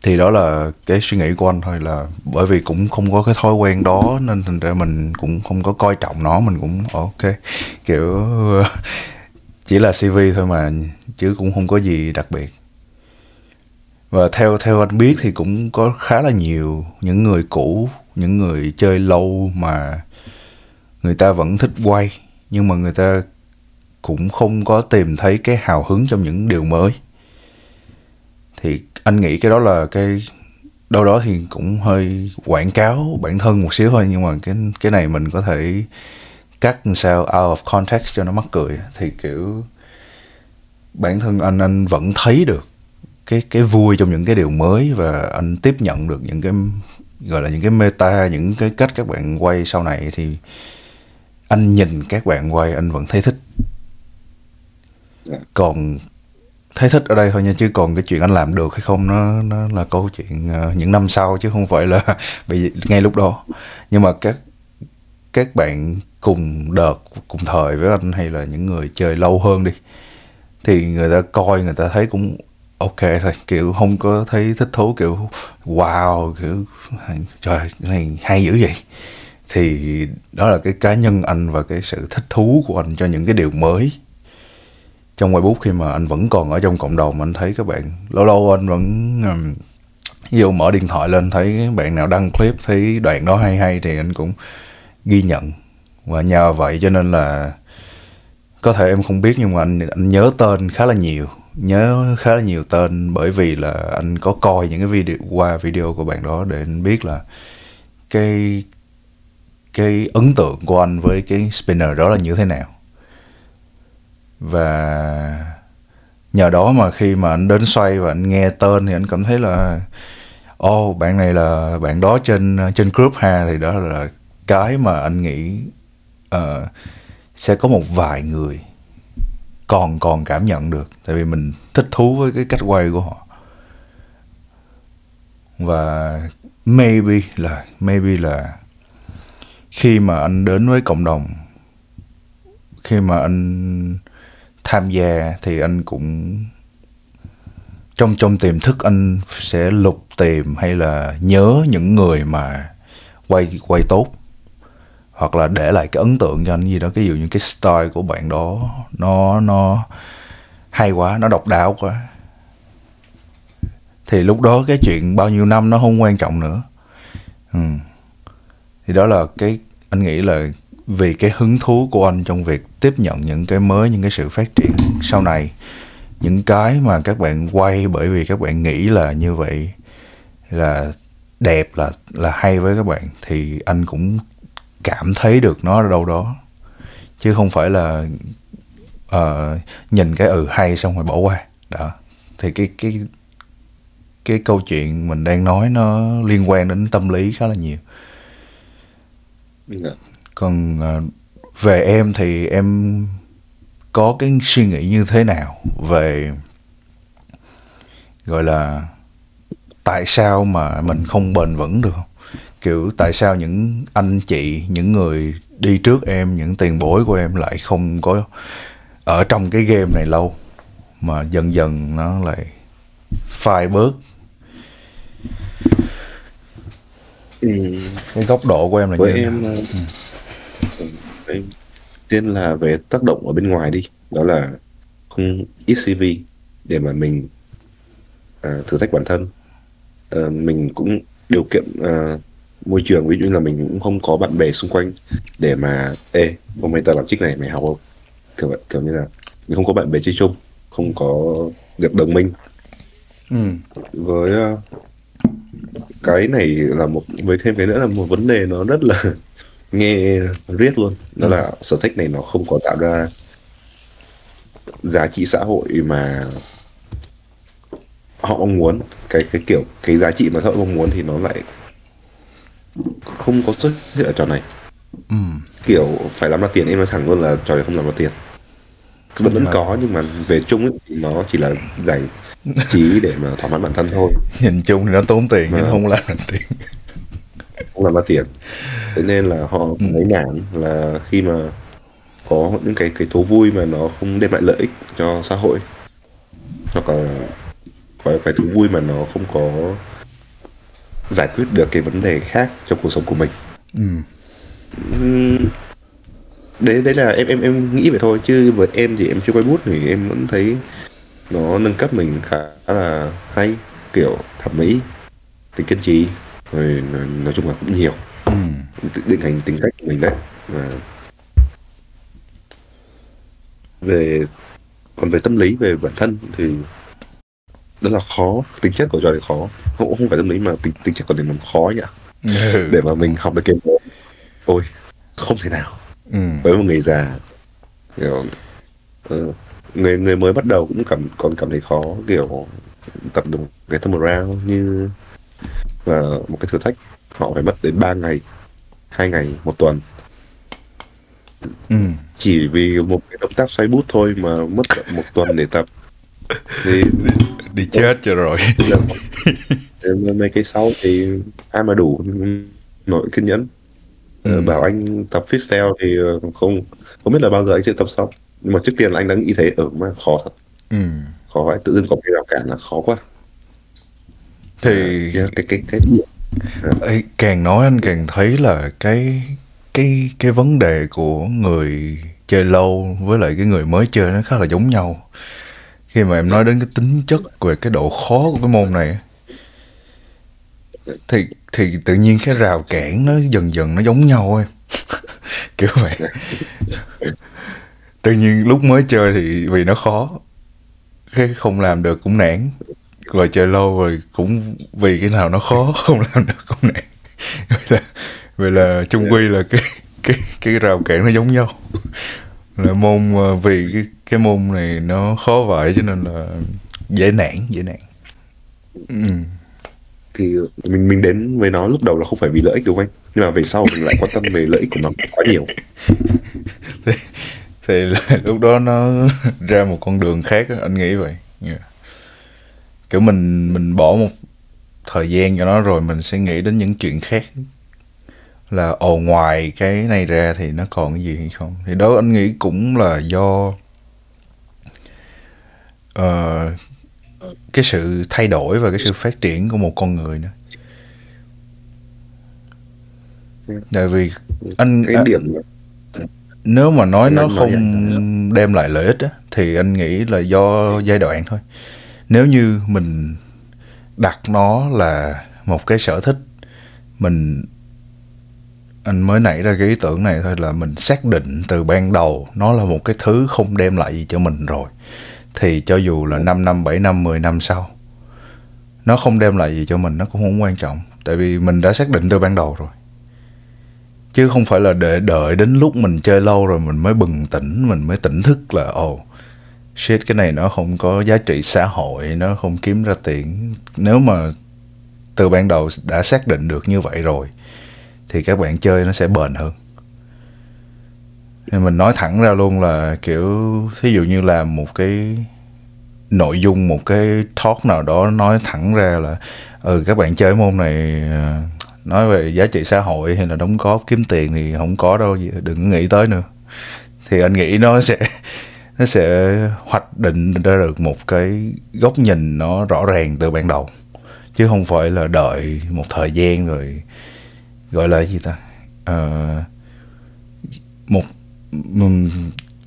Thì đó là cái suy nghĩ của anh thôi, là bởi vì cũng không có cái thói quen đó nên thành ra mình cũng không có coi trọng nó, mình cũng ok, kiểu chỉ là CV thôi mà, chứ cũng không có gì đặc biệt. Và theo anh biết thì cũng có khá là nhiều những người cũ, những người chơi lâu mà người ta vẫn thích quay, nhưng mà người ta cũng không có tìm thấy cái hào hứng trong những điều mới. Thì anh nghĩ cái đó là cái đâu đó thì cũng hơi quảng cáo bản thân một xíu thôi, nhưng mà cái này mình có thể cắt làm sao out of context cho nó mắc cười. Thì kiểu bản thân anh vẫn thấy được cái vui trong những cái điều mới, và anh tiếp nhận được những cái gọi là những cái meta, những cái cách các bạn quay sau này, thì anh nhìn các bạn quay anh vẫn thấy thích. Còn thấy thích ở đây thôi nha, chứ còn cái chuyện anh làm được hay không nó là câu chuyện những năm sau, chứ không phải là bị ngay lúc đó. Nhưng mà các bạn cùng đợt, cùng thời với anh, hay là những người chơi lâu hơn đi, thì người ta coi người ta thấy cũng ok thôi, kiểu không có thấy thích thú kiểu wow, kiểu trời cái này hay dữ vậy. Thì đó là cái cá nhân anh và cái sự thích thú của anh cho những cái điều mới trong Weibo. Khi mà anh vẫn còn ở trong cộng đồng, anh thấy các bạn lâu lâu anh vẫn ví dụ mở điện thoại lên thấy bạn nào đăng clip thấy đoạn đó hay thì anh cũng ghi nhận. Và nhờ vậy cho nên là có thể em không biết, nhưng mà anh nhớ tên khá là nhiều tên, bởi vì là anh có coi những cái video của bạn đó để anh biết là cái ấn tượng của anh với cái spinner đó là như thế nào. Và nhờ đó mà khi mà anh đến xoay và anh nghe tên thì anh cảm thấy là bạn này là bạn đó trên group ha. Thì đó là cái mà anh nghĩ sẽ có một vài người còn cảm nhận được, tại vì mình thích thú với cái cách quay của họ. Và maybe là khi mà anh đến với cộng đồng, khi mà anh tham gia thì anh cũng trong tiềm thức anh sẽ lục tìm hay là nhớ những người mà quay tốt, hoặc là để lại cái ấn tượng cho anh gì đó. Cái ví dụ như cái style của bạn đó nó hay quá, nó độc đáo quá, thì lúc đó cái chuyện bao nhiêu năm nó không quan trọng nữa. Thì đó là cái anh nghĩ là vì cái hứng thú của anh trong việc tiếp nhận những cái mới, những cái sự phát triển sau này, những cái mà các bạn quay bởi vì các bạn nghĩ là như vậy là đẹp, là hay với các bạn, thì anh cũng cảm thấy được nó ở đâu đó, chứ không phải là nhìn cái hay xong rồi bỏ qua đó. Thì cái câu chuyện mình đang nói nó liên quan đến tâm lý khá là nhiều. Dạ. Còn về em thì em có cái suy nghĩ như thế nào về gọi là tại sao mà mình không bền vững được không? Kiểu tại sao những anh chị, những người đi trước em, những tiền bối của em lại không có ở trong cái game này lâu, mà dần dần nó lại phai bớt? Cái góc độ của em là như Với thế em, nào? em tiên là về tác động ở bên ngoài đi, đó là không ít CV để mà mình thử thách bản thân. Mình cũng điều kiện môi trường, ví dụ như là mình cũng không có bạn bè xung quanh để mà hôm nay ta làm trích này mày học không, kiểu vậy, kiểu như là mình không có bạn bè chơi chung, không có được đồng minh. Với cái này là với thêm cái nữa là một vấn đề nó rất là nghe riết luôn, đó là sở thích này nó không có tạo ra giá trị xã hội mà họ mong muốn. Cái kiểu cái giá trị mà xã hội mong muốn thì nó lại không có xuất hiện ở trò này. Kiểu phải làm ra tiền, em nói thẳng luôn là trò này không làm ra tiền. Vẫn có, nhưng mà về chung ấy, thì nó chỉ là giải trí để mà thỏa mãn bản thân thôi. Nhìn chung thì nó tốn tiền nhưng không làm được tiền. Không làm ra tiền. Thế nên là họ thấy nản là khi mà có những cái thú vui mà nó không đem lại lợi ích cho xã hội, hoặc là có cái thú vui mà nó không có giải quyết được cái vấn đề khác trong cuộc sống của mình. Đấy là em nghĩ vậy thôi, chứ với em thì em chưa quay bút thì em vẫn thấy nó nâng cấp mình khá là hay, kiểu thẩm mỹ, tính kiên trì, rồi nói chung là cũng nhiều, định hình tính cách của mình đấy. Và còn về tâm lý, về bản thân thì rất là khó. Tính chất của trò này khó, không phải tâm lý mà tính chất của nó khó nhỉ. Để mà mình học được cái ôi không thể nào. Với một người già, kiểu người mới bắt đầu cũng còn cảm thấy khó, kiểu tập được cái thumb round như là một cái thử thách, họ phải mất đến 3 ngày, 2 ngày, 1 tuần, chỉ vì một cái động tác xoay bút thôi mà mất 1 tuần để tập. Thì đi chết cho rồi. Mấy cái sau thì ai mà đủ nổi kiên nhẫn. Bảo anh tập freestyle thì không biết là bao giờ anh sẽ tập xong, nhưng mà trước tiên là anh đã nghĩ thế, mà khó thật. Khó vậy, tự dưng có cái rào cản là khó quá. Thì cái càng nói anh càng thấy là cái vấn đề của người chơi lâu với lại cái người mới chơi nó khá là giống nhau. Khi mà em nói đến cái tính chất về cái độ khó của cái môn này, thì tự nhiên cái rào cản nó dần dần nó giống nhau em. Kiểu vậy. Tự nhiên lúc mới chơi thì vì nó khó, cái không làm được cũng nản, rồi chơi lâu rồi cũng vì cái nào nó khó không làm được cũng nản. Vậy là chung quy là cái rào cản nó giống nhau. Là môn vì cái môn này nó khó vậy cho nên là dễ nản. Thì mình đến với nó lúc đầu là không phải vì lợi ích đúng không anh, nhưng mà về sau mình lại quan tâm về lợi ích của nó quá nhiều. thì lúc đó nó ra một con đường khác, anh nghĩ vậy. Kiểu mình bỏ một thời gian cho nó rồi mình sẽ nghĩ đến những chuyện khác, là ngoài cái này ra thì nó còn cái gì hay không. Thì đó anh nghĩ cũng là do cái sự thay đổi và cái sự phát triển của một con người nữa. Tại vì nếu mà nói nó không đem lại lợi ích á, thì anh nghĩ là do giai đoạn thôi. Nếu như mình đặt nó là một cái sở thích, anh mới nảy ra cái ý tưởng này thôi, là mình xác định từ ban đầu nó là một cái thứ không đem lại gì cho mình rồi, thì cho dù là 5 năm, 7 năm, 10 năm sau nó không đem lại gì cho mình, nó cũng không quan trọng. Tại vì mình đã xác định từ ban đầu rồi. Chứ không phải là để đợi đến lúc mình chơi lâu rồi mình mới bừng tỉnh, mình mới tỉnh thức là shit, cái này nó không có giá trị xã hội, nó không kiếm ra tiền. Nếu mà từ ban đầu đã xác định được như vậy rồi thì các bạn chơi nó sẽ bền hơn. Nên mình nói thẳng ra luôn là kiểu ví dụ như là một cái nội dung, một cái talk nào đó nói thẳng ra là các bạn chơi môn này nói về giá trị xã hội hay là đóng góp kiếm tiền thì không có đâu, đừng nghĩ tới nữa. Thì anh nghĩ nó sẽ hoạch định ra được một cái góc nhìn nó rõ ràng từ ban đầu, chứ không phải là đợi một thời gian rồi gọi là gì ta,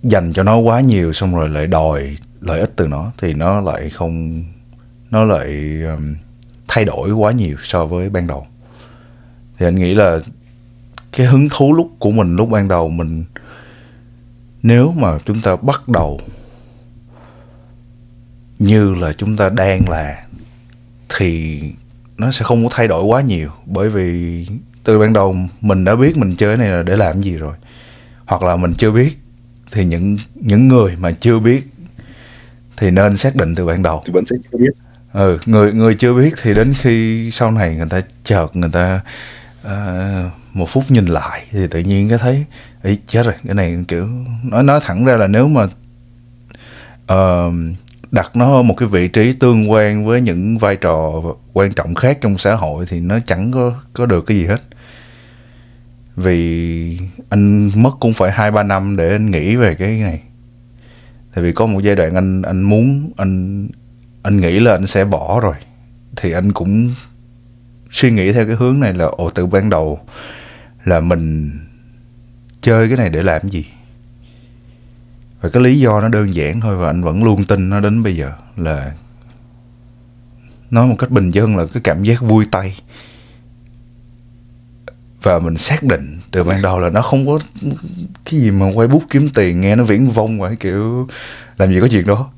dành cho nó quá nhiều xong rồi lại đòi lợi ích từ nó thì nó lại không, nó lại thay đổi quá nhiều so với ban đầu. Thì anh nghĩ là cái hứng thú của mình lúc ban đầu, mình nếu mà chúng ta bắt đầu như là chúng ta đang là thì nó sẽ không có thay đổi quá nhiều, bởi vì từ ban đầu mình đã biết mình chơi cái này là để làm gì rồi. Hoặc là mình chưa biết thì những người mà chưa biết thì nên xác định từ ban đầu. Thì vẫn sẽ chưa biết. Người chưa biết thì đến khi sau này người ta người ta một phút nhìn lại thì tự nhiên cái thấy ý chết rồi, cái này kiểu nói thẳng ra là nếu mà đặt nó ở một cái vị trí tương quan với những vai trò quan trọng khác trong xã hội thì nó chẳng có được cái gì hết. Vì anh mất cũng phải 2-3 năm để anh nghĩ về cái này. Tại vì có một giai đoạn anh muốn, anh nghĩ là anh sẽ bỏ rồi, thì anh cũng suy nghĩ theo cái hướng này là từ ban đầu là mình chơi cái này để làm gì. Và cái lý do nó đơn giản thôi, và anh vẫn luôn tin nó đến bây giờ, là nói một cách bình dân là cái cảm giác vui tay. Và mình xác định từ ban đầu là nó không có cái gì mà quay bút kiếm tiền, nghe nó viển vông vậy, kiểu làm gì có chuyện đó.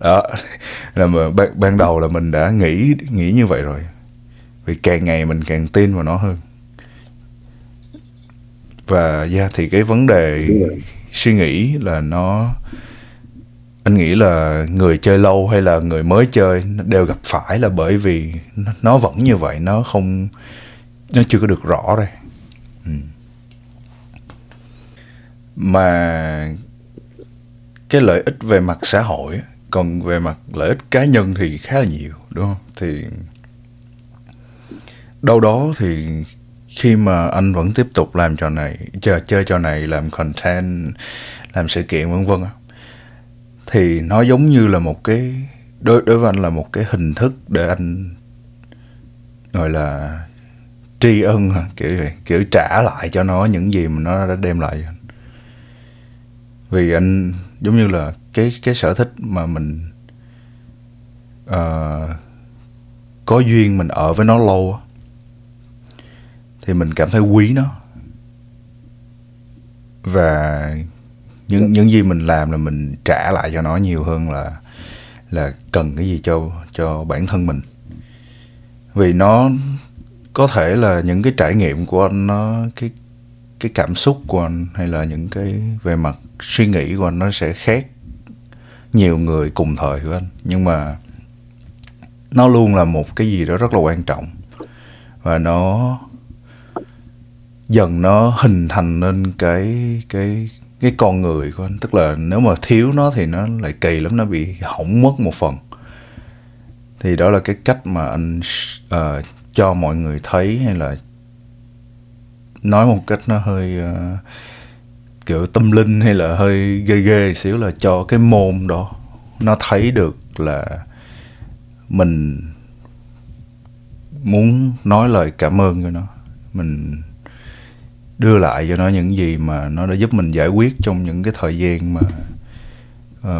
Là mà ban đầu là mình đã nghĩ như vậy rồi. Vì càng ngày mình càng tin vào nó hơn. Và thì cái vấn đề suy nghĩ là anh nghĩ là người chơi lâu hay là người mới chơi đều gặp phải, là bởi vì nó vẫn như vậy, nó chưa có được rõ đây. Mà cái lợi ích về mặt xã hội, còn về mặt lợi ích cá nhân thì khá là nhiều, đúng không? Thì đâu đó thì khi mà anh vẫn tiếp tục làm trò này, chơi trò này, làm content, làm sự kiện vân vân, thì nó giống như là một cái, đối với anh là một cái hình thức để anh gọi là tri ân, kiểu trả lại cho nó những gì mà nó đã đem lại cho anh. Vì anh giống như là cái sở thích mà mình có duyên, mình ở với nó lâu thì mình cảm thấy quý nó. Và những gì mình làm là mình trả lại cho nó nhiều hơn là cần cái gì cho bản thân mình. Vì nó có thể là những cái trải nghiệm của anh, nó cái cảm xúc của anh, hay là những cái về mặt suy nghĩ của anh nó sẽ khác nhiều người cùng thời của anh, nhưng mà nó luôn là một cái gì đó rất là quan trọng, và nó dần nó hình thành nên cái con người của anh. Tức là nếu mà thiếu nó thì nó lại kỳ lắm, nó bị hỏng mất một phần. Thì đó là cái cách mà anh cho mọi người thấy, hay là nói một cách nó hơi kiểu tâm linh hay là hơi ghê ghê xíu, là cho cái môn đó nó thấy được là mình muốn nói lời cảm ơn cho nó, mình đưa lại cho nó những gì mà nó đã giúp mình giải quyết trong những cái thời gian mà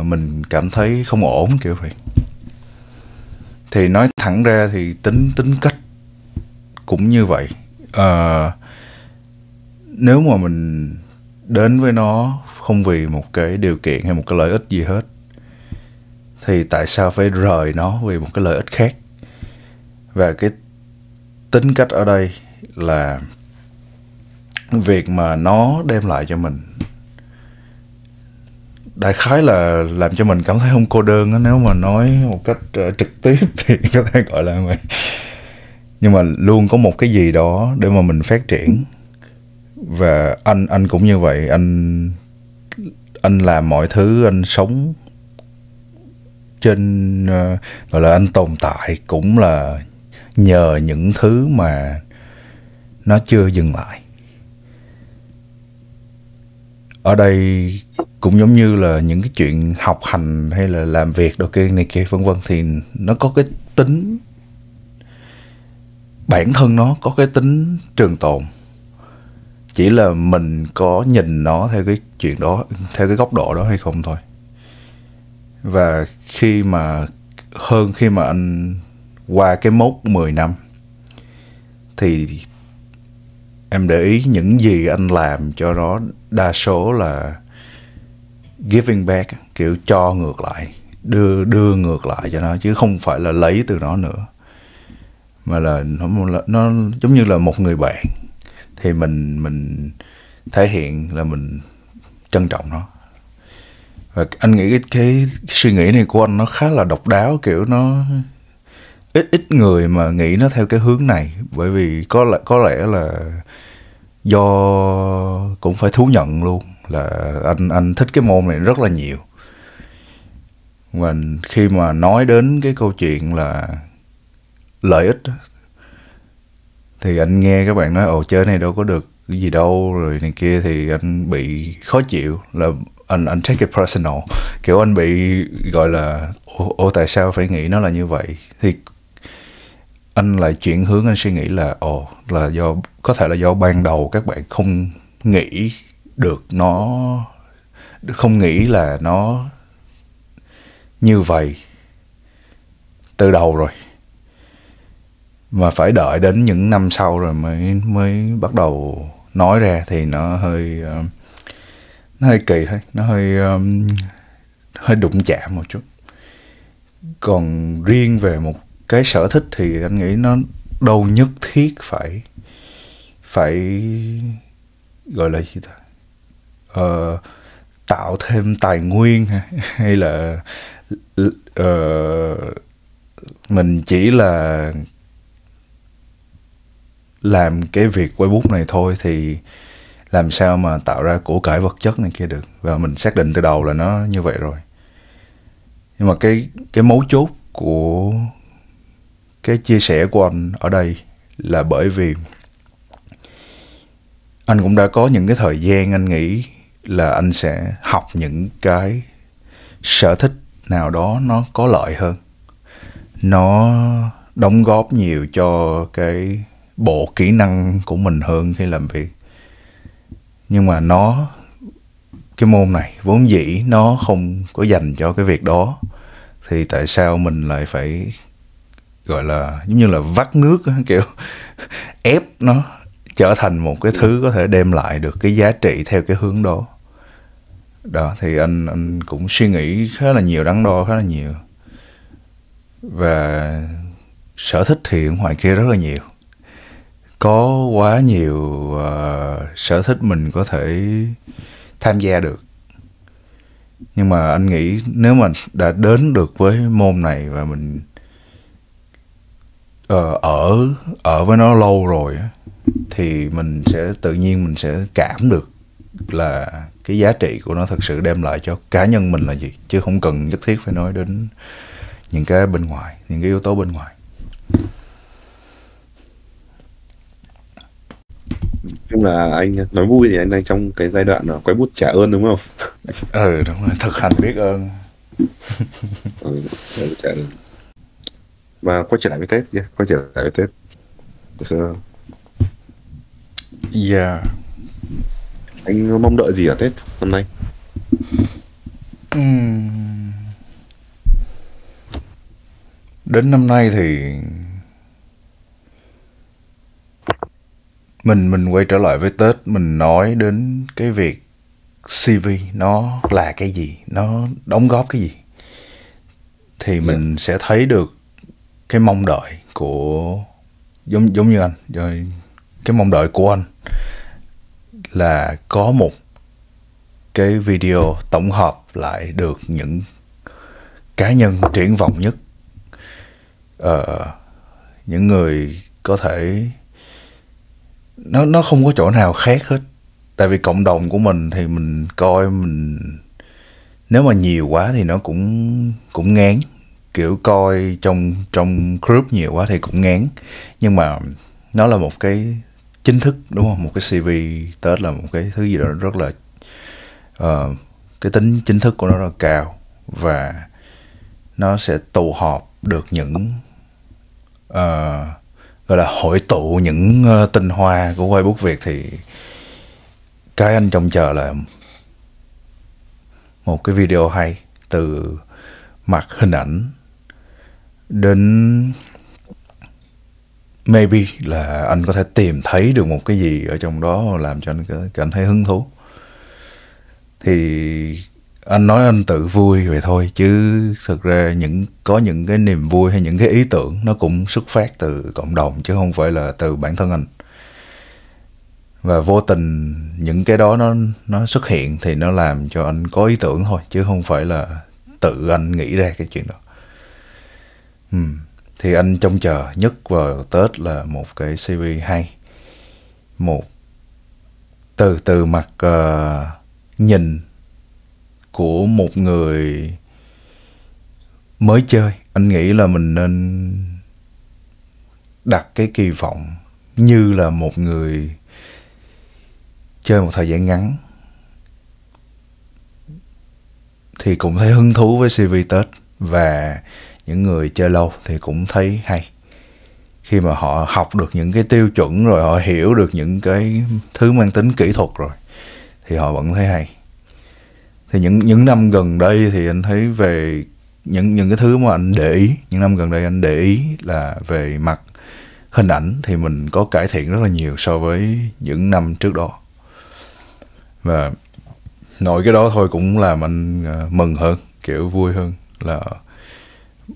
mình cảm thấy không ổn, kiểu vậy. Thì nói thẳng ra thì tính cách cũng như vậy. Nếu mà mình đến với nó không vì một cái điều kiện hay một cái lợi ích gì hết, thì tại sao phải rời nó vì một cái lợi ích khác? Và cái tính cách ở đây là việc mà nó đem lại cho mình đại khái là làm cho mình cảm thấy không cô đơn á, nếu mà nói một cách trực tiếp thì có thể gọi là vậy. Nhưng mà luôn có một cái gì đó để mà mình phát triển. Và anh cũng như vậy, anh làm mọi thứ, anh sống trên gọi là anh tồn tại cũng là nhờ những thứ mà nó chưa dừng lại. Ở đây cũng giống như là những cái chuyện học hành hay là làm việc đồ kia này kia vân vân, thì nó có cái tính, bản thân nó có cái tính trường tồn. Chỉ là mình có nhìn nó theo cái chuyện đó, theo cái góc độ đó hay không thôi. Và khi mà anh qua cái mốc 10 năm thì em để ý những gì anh làm cho nó đa số là giving back, kiểu cho ngược lại, đưa ngược lại cho nó, chứ không phải là lấy từ nó nữa. Mà là nó giống như là một người bạn, thì mình thể hiện là mình trân trọng nó. Và anh nghĩ cái suy nghĩ này của anh nó khá là độc đáo, kiểu nó ít người mà nghĩ nó theo cái hướng này. Bởi vì có lẽ là do cũng phải thú nhận luôn là anh thích cái môn này rất là nhiều. Và khi mà nói đến cái câu chuyện là lợi ích thì anh nghe các bạn nói chơi này đâu có được cái gì đâu rồi này kia, thì anh bị khó chịu, là anh take it personal, kiểu anh bị gọi là tại sao phải nghĩ nó là như vậy. Thì anh lại chuyển hướng, anh suy nghĩ là là có thể là do ban đầu các bạn không nghĩ được nó, không nghĩ là nó như vậy từ đầu rồi, mà phải đợi đến những năm sau rồi mới bắt đầu nói ra, thì nó hơi kỳ thôi, nó hơi đụng chạm một chút. Còn riêng về một cái sở thích thì anh nghĩ nó đâu nhất thiết phải gọi là gì ta, tạo thêm tài nguyên hay là mình chỉ là làm cái việc quay bút này thôi thì làm sao mà tạo ra của cải vật chất này kia được. Và mình xác định từ đầu là nó như vậy rồi. Nhưng mà cái mấu chốt của cái chia sẻ của anh ở đây là bởi vì anh cũng đã có những cái thời gian anh nghĩ là anh sẽ học những cái sở thích nào đó nó có lợi hơn, nó đóng góp nhiều cho cái bộ kỹ năng của mình hơn khi làm việc. Nhưng mà cái môn này vốn dĩ nó không có dành cho cái việc đó, thì tại sao mình lại phải gọi là giống như là vắt nước kiểu ép nó trở thành một cái thứ có thể đem lại được cái giá trị theo cái hướng đó. Đó, thì anh cũng suy nghĩ khá là nhiều, đắn đo khá là nhiều. Và sở thích thì ở ngoài kia rất là nhiều, có quá nhiều sở thích mình có thể tham gia được. Nhưng mà anh nghĩ nếu mà đã đến được với môn này và mình ở với nó lâu rồi á, thì mình sẽ tự nhiên mình sẽ cảm được là cái giá trị của nó thật sự đem lại cho cá nhân mình là gì, chứ không cần nhất thiết phải nói đến những cái bên ngoài, những cái yếu tố bên ngoài. Nhưng là anh nói vui thì anh đang trong cái giai đoạn quay bút trả ơn đúng không? Đúng rồi, thực hành biết ơn. Trả ơn. Và quay trở lại với Tết nha, quay trở lại với Tết. Yeah. Anh mong đợi gì ở Tết năm nay? Đến năm nay thì mình quay trở lại với Tết, mình nói đến cái việc CV nó là cái gì, nó đóng góp cái gì, thì mình sẽ thấy được cái mong đợi của giống như anh, rồi cái mong đợi của anh là có một cái video tổng hợp lại được những cá nhân triển vọng nhất, những người có thể nó không có chỗ nào khác hết. Tại vì cộng đồng của mình thì mình coi, mình nếu mà nhiều quá thì nó cũng ngán, kiểu coi trong group nhiều quá thì cũng ngán. Nhưng mà nó là một cái chính thức, đúng không? Một cái CV Tết là một cái thứ gì đó rất là cái tính chính thức của nó rất là cao, và nó sẽ tụ họp được những gọi là hội tụ những tinh hoa của Facebook Việt. Thì cái anh trông chờ là một cái video hay, từ mặt hình ảnh đến maybe là anh có thể tìm thấy được một cái gì ở trong đó làm cho anh cảm thấy hứng thú. Thì anh nói anh tự vui vậy thôi, chứ thực ra có những cái niềm vui hay những cái ý tưởng nó cũng xuất phát từ cộng đồng, chứ không phải là từ bản thân anh. Và vô tình những cái đó nó xuất hiện thì nó làm cho anh có ý tưởng thôi, chứ không phải là tự anh nghĩ ra cái chuyện đó. Thì anh trông chờ nhất vào Tết là một cái CV hay, một từ mặt nhìn của một người mới chơi. Anh nghĩ là mình nên đặt cái kỳ vọng như là một người chơi một thời gian ngắn thì cũng thấy hứng thú với CV Tết, và những người chơi lâu thì cũng thấy hay. Khi mà họ học được những cái tiêu chuẩn rồi, họ hiểu được những cái thứ mang tính kỹ thuật rồi, thì họ vẫn thấy hay. Thì những năm gần đây thì anh thấy về những cái thứ mà anh để ý, những năm gần đây anh để ý là về mặt hình ảnh thì mình có cải thiện rất là nhiều so với những năm trước đó. Và nội cái đó thôi cũng làm anh mừng hơn, kiểu vui hơn, là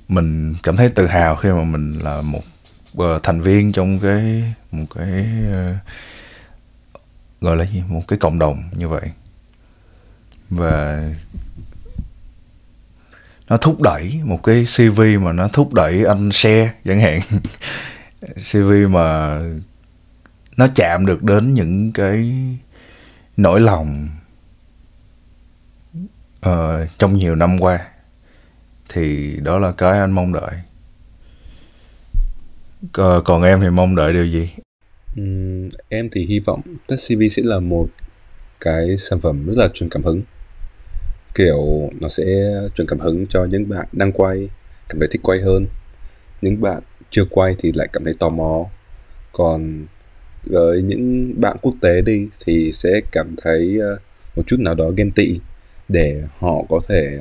mình cảm thấy tự hào khi mà mình là một thành viên trong một cái gọi là gì, một cái cộng đồng như vậy. Và nó thúc đẩy một cái CV mà nó thúc đẩy anh share chẳng hạn. CV mà nó chạm được đến những cái nỗi lòng trong nhiều năm qua, thì đó là cái anh mong đợi. Còn em thì mong đợi điều gì? Em thì hy vọng Test CV sẽ là một cái sản phẩm rất là truyền cảm hứng. Kiểu nó sẽ truyền cảm hứng cho những bạn đang quay, cảm thấy thích quay hơn. Những bạn chưa quay thì lại cảm thấy tò mò. Còn với những bạn quốc tế đi thì sẽ cảm thấy một chút nào đó ghen tị, để họ có thể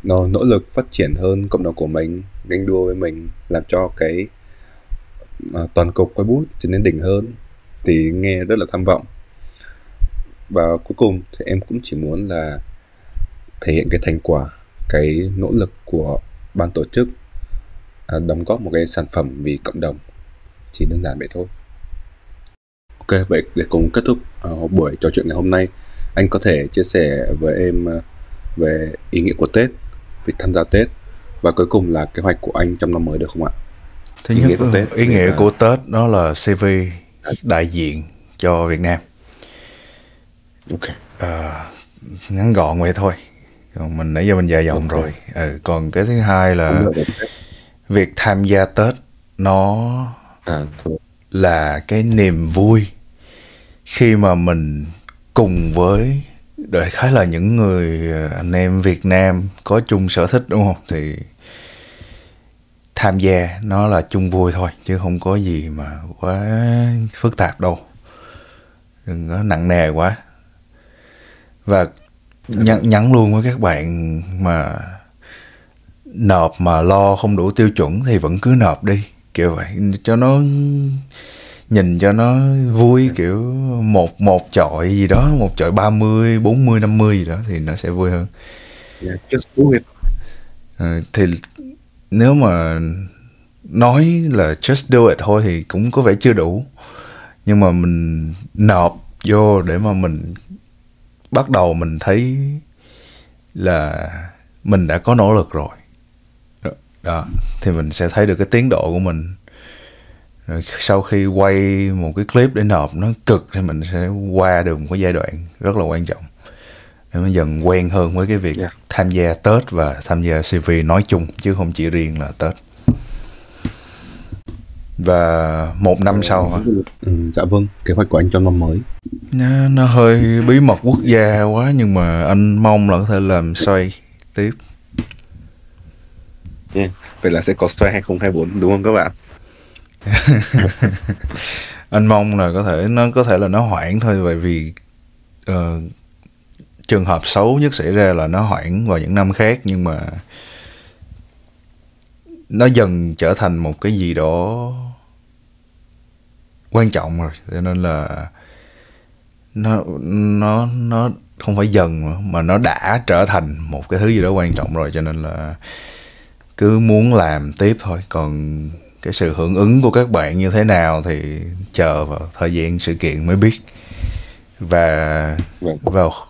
nỗ lực phát triển hơn cộng đồng của mình, ganh đua với mình, làm cho cái toàn cục quay bút trở nên đỉnh hơn. Thì nghe rất là tham vọng. Và cuối cùng thì em cũng chỉ muốn là thể hiện cái thành quả, cái nỗ lực của ban tổ chức, đóng góp một cái sản phẩm vì cộng đồng. Chỉ đơn giản vậy thôi. Ok, vậy để cùng kết thúc buổi trò chuyện ngày hôm nay, anh có thể chia sẻ với em về ý nghĩa của Tết, việc tham gia Tết, và cuối cùng là kế hoạch của anh trong năm mới được không ạ? Thứ nhất, ý nghĩa của Tết đó là CV đại diện cho Việt Nam. Ok. Ngắn gọn vậy thôi. Còn mình nãy giờ mình dài dòng rồi. Còn cái thứ hai là việc tham gia Tết nó là cái niềm vui khi mà mình cùng với đại khái là những người anh em Việt Nam có chung sở thích, đúng không? Thì tham gia nó là chung vui thôi, chứ không có gì mà quá phức tạp đâu. Đừng có nặng nề quá. Và nhắn luôn với các bạn mà nộp mà lo không đủ tiêu chuẩn thì vẫn cứ nộp đi, kiểu vậy, cho nó nhìn cho nó vui, kiểu một chọi gì đó, một chọi 30, 40, 50 gì đó thì nó sẽ vui hơn. Just do it. Thì nếu mà nói là just do it thôi thì cũng có vẻ chưa đủ. Nhưng mà mình nộp vô để mà mình bắt đầu mình thấy là mình đã có nỗ lực rồi. Đó, thì mình sẽ thấy được cái tiến độ của mình. Rồi sau khi quay một cái clip để nộp nó cực thì mình sẽ qua được một cái giai đoạn rất là quan trọng để mình dần quen hơn với cái việc tham gia Tết và tham gia CV nói chung, chứ không chỉ riêng là Tết. Và 1 năm sau hả? Dạ vâng, kế hoạch của anh trong năm mới. Nó hơi bí mật quốc gia quá, nhưng mà anh mong là có thể làm xoay tiếp. Vậy là sẽ có xoay 2024 đúng không các bạn? Anh mong là có thể là nó hoãn thôi, bởi vì trường hợp xấu nhất xảy ra là nó hoãn vào những năm khác, nhưng mà nó dần trở thành một cái gì đó quan trọng rồi, cho nên là nó không phải dần nữa, mà nó đã trở thành một cái thứ gì đó quan trọng rồi, cho nên là cứ muốn làm tiếp thôi. Còn cái sự hưởng ứng của các bạn như thế nào thì chờ vào thời gian sự kiện mới biết. Và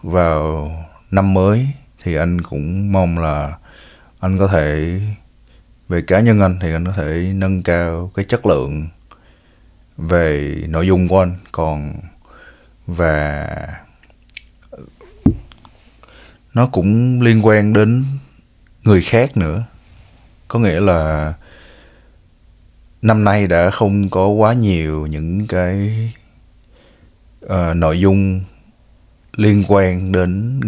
vào năm mới thì anh cũng mong là anh có thể, về cá nhân anh thì anh có thể nâng cao cái chất lượng về nội dung của anh, và nó cũng liên quan đến người khác nữa. Có nghĩa là năm nay đã không có quá nhiều những cái nội dung liên quan đến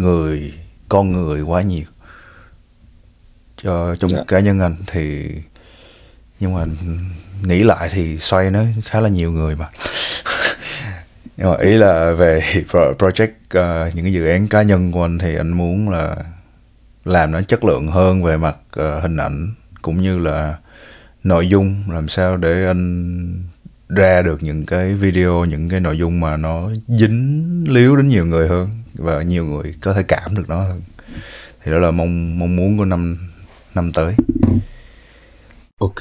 con người quá nhiều trong cá nhân anh. Thì nhưng mà nghĩ lại thì xoay nó khá là nhiều người mà. Nhưng mà ý là về project, những cái dự án cá nhân của anh thì anh muốn là làm nó chất lượng hơn về mặt hình ảnh cũng như là nội dung, làm sao để anh ra được những cái video, những cái nội dung mà nó dính líu đến nhiều người hơn và nhiều người có thể cảm được nó hơn. Thì đó là mong muốn của năm tới. Ok,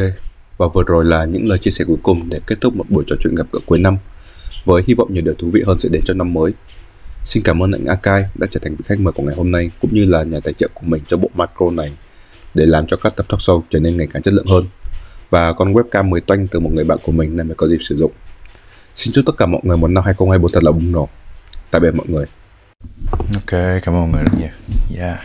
và vừa rồi là những lời chia sẻ cuối cùng để kết thúc một buổi trò chuyện gặp gỡ cuối năm, với hy vọng nhiều điều thú vị hơn sẽ đến cho năm mới. Xin cảm ơn anh Akai đã trở thành vị khách mời của ngày hôm nay, cũng như là nhà tài trợ của mình cho bộ macro này để làm cho các tập talk show trở nên ngày càng chất lượng hơn. Và con webcam mới toanh từ một người bạn của mình nên mới có dịp sử dụng. Xin chúc tất cả mọi người một năm 2024 thật là bùng nổ. Tạm biệt mọi người. Ok, cảm ơn mọi người rất nhiều. Yeah.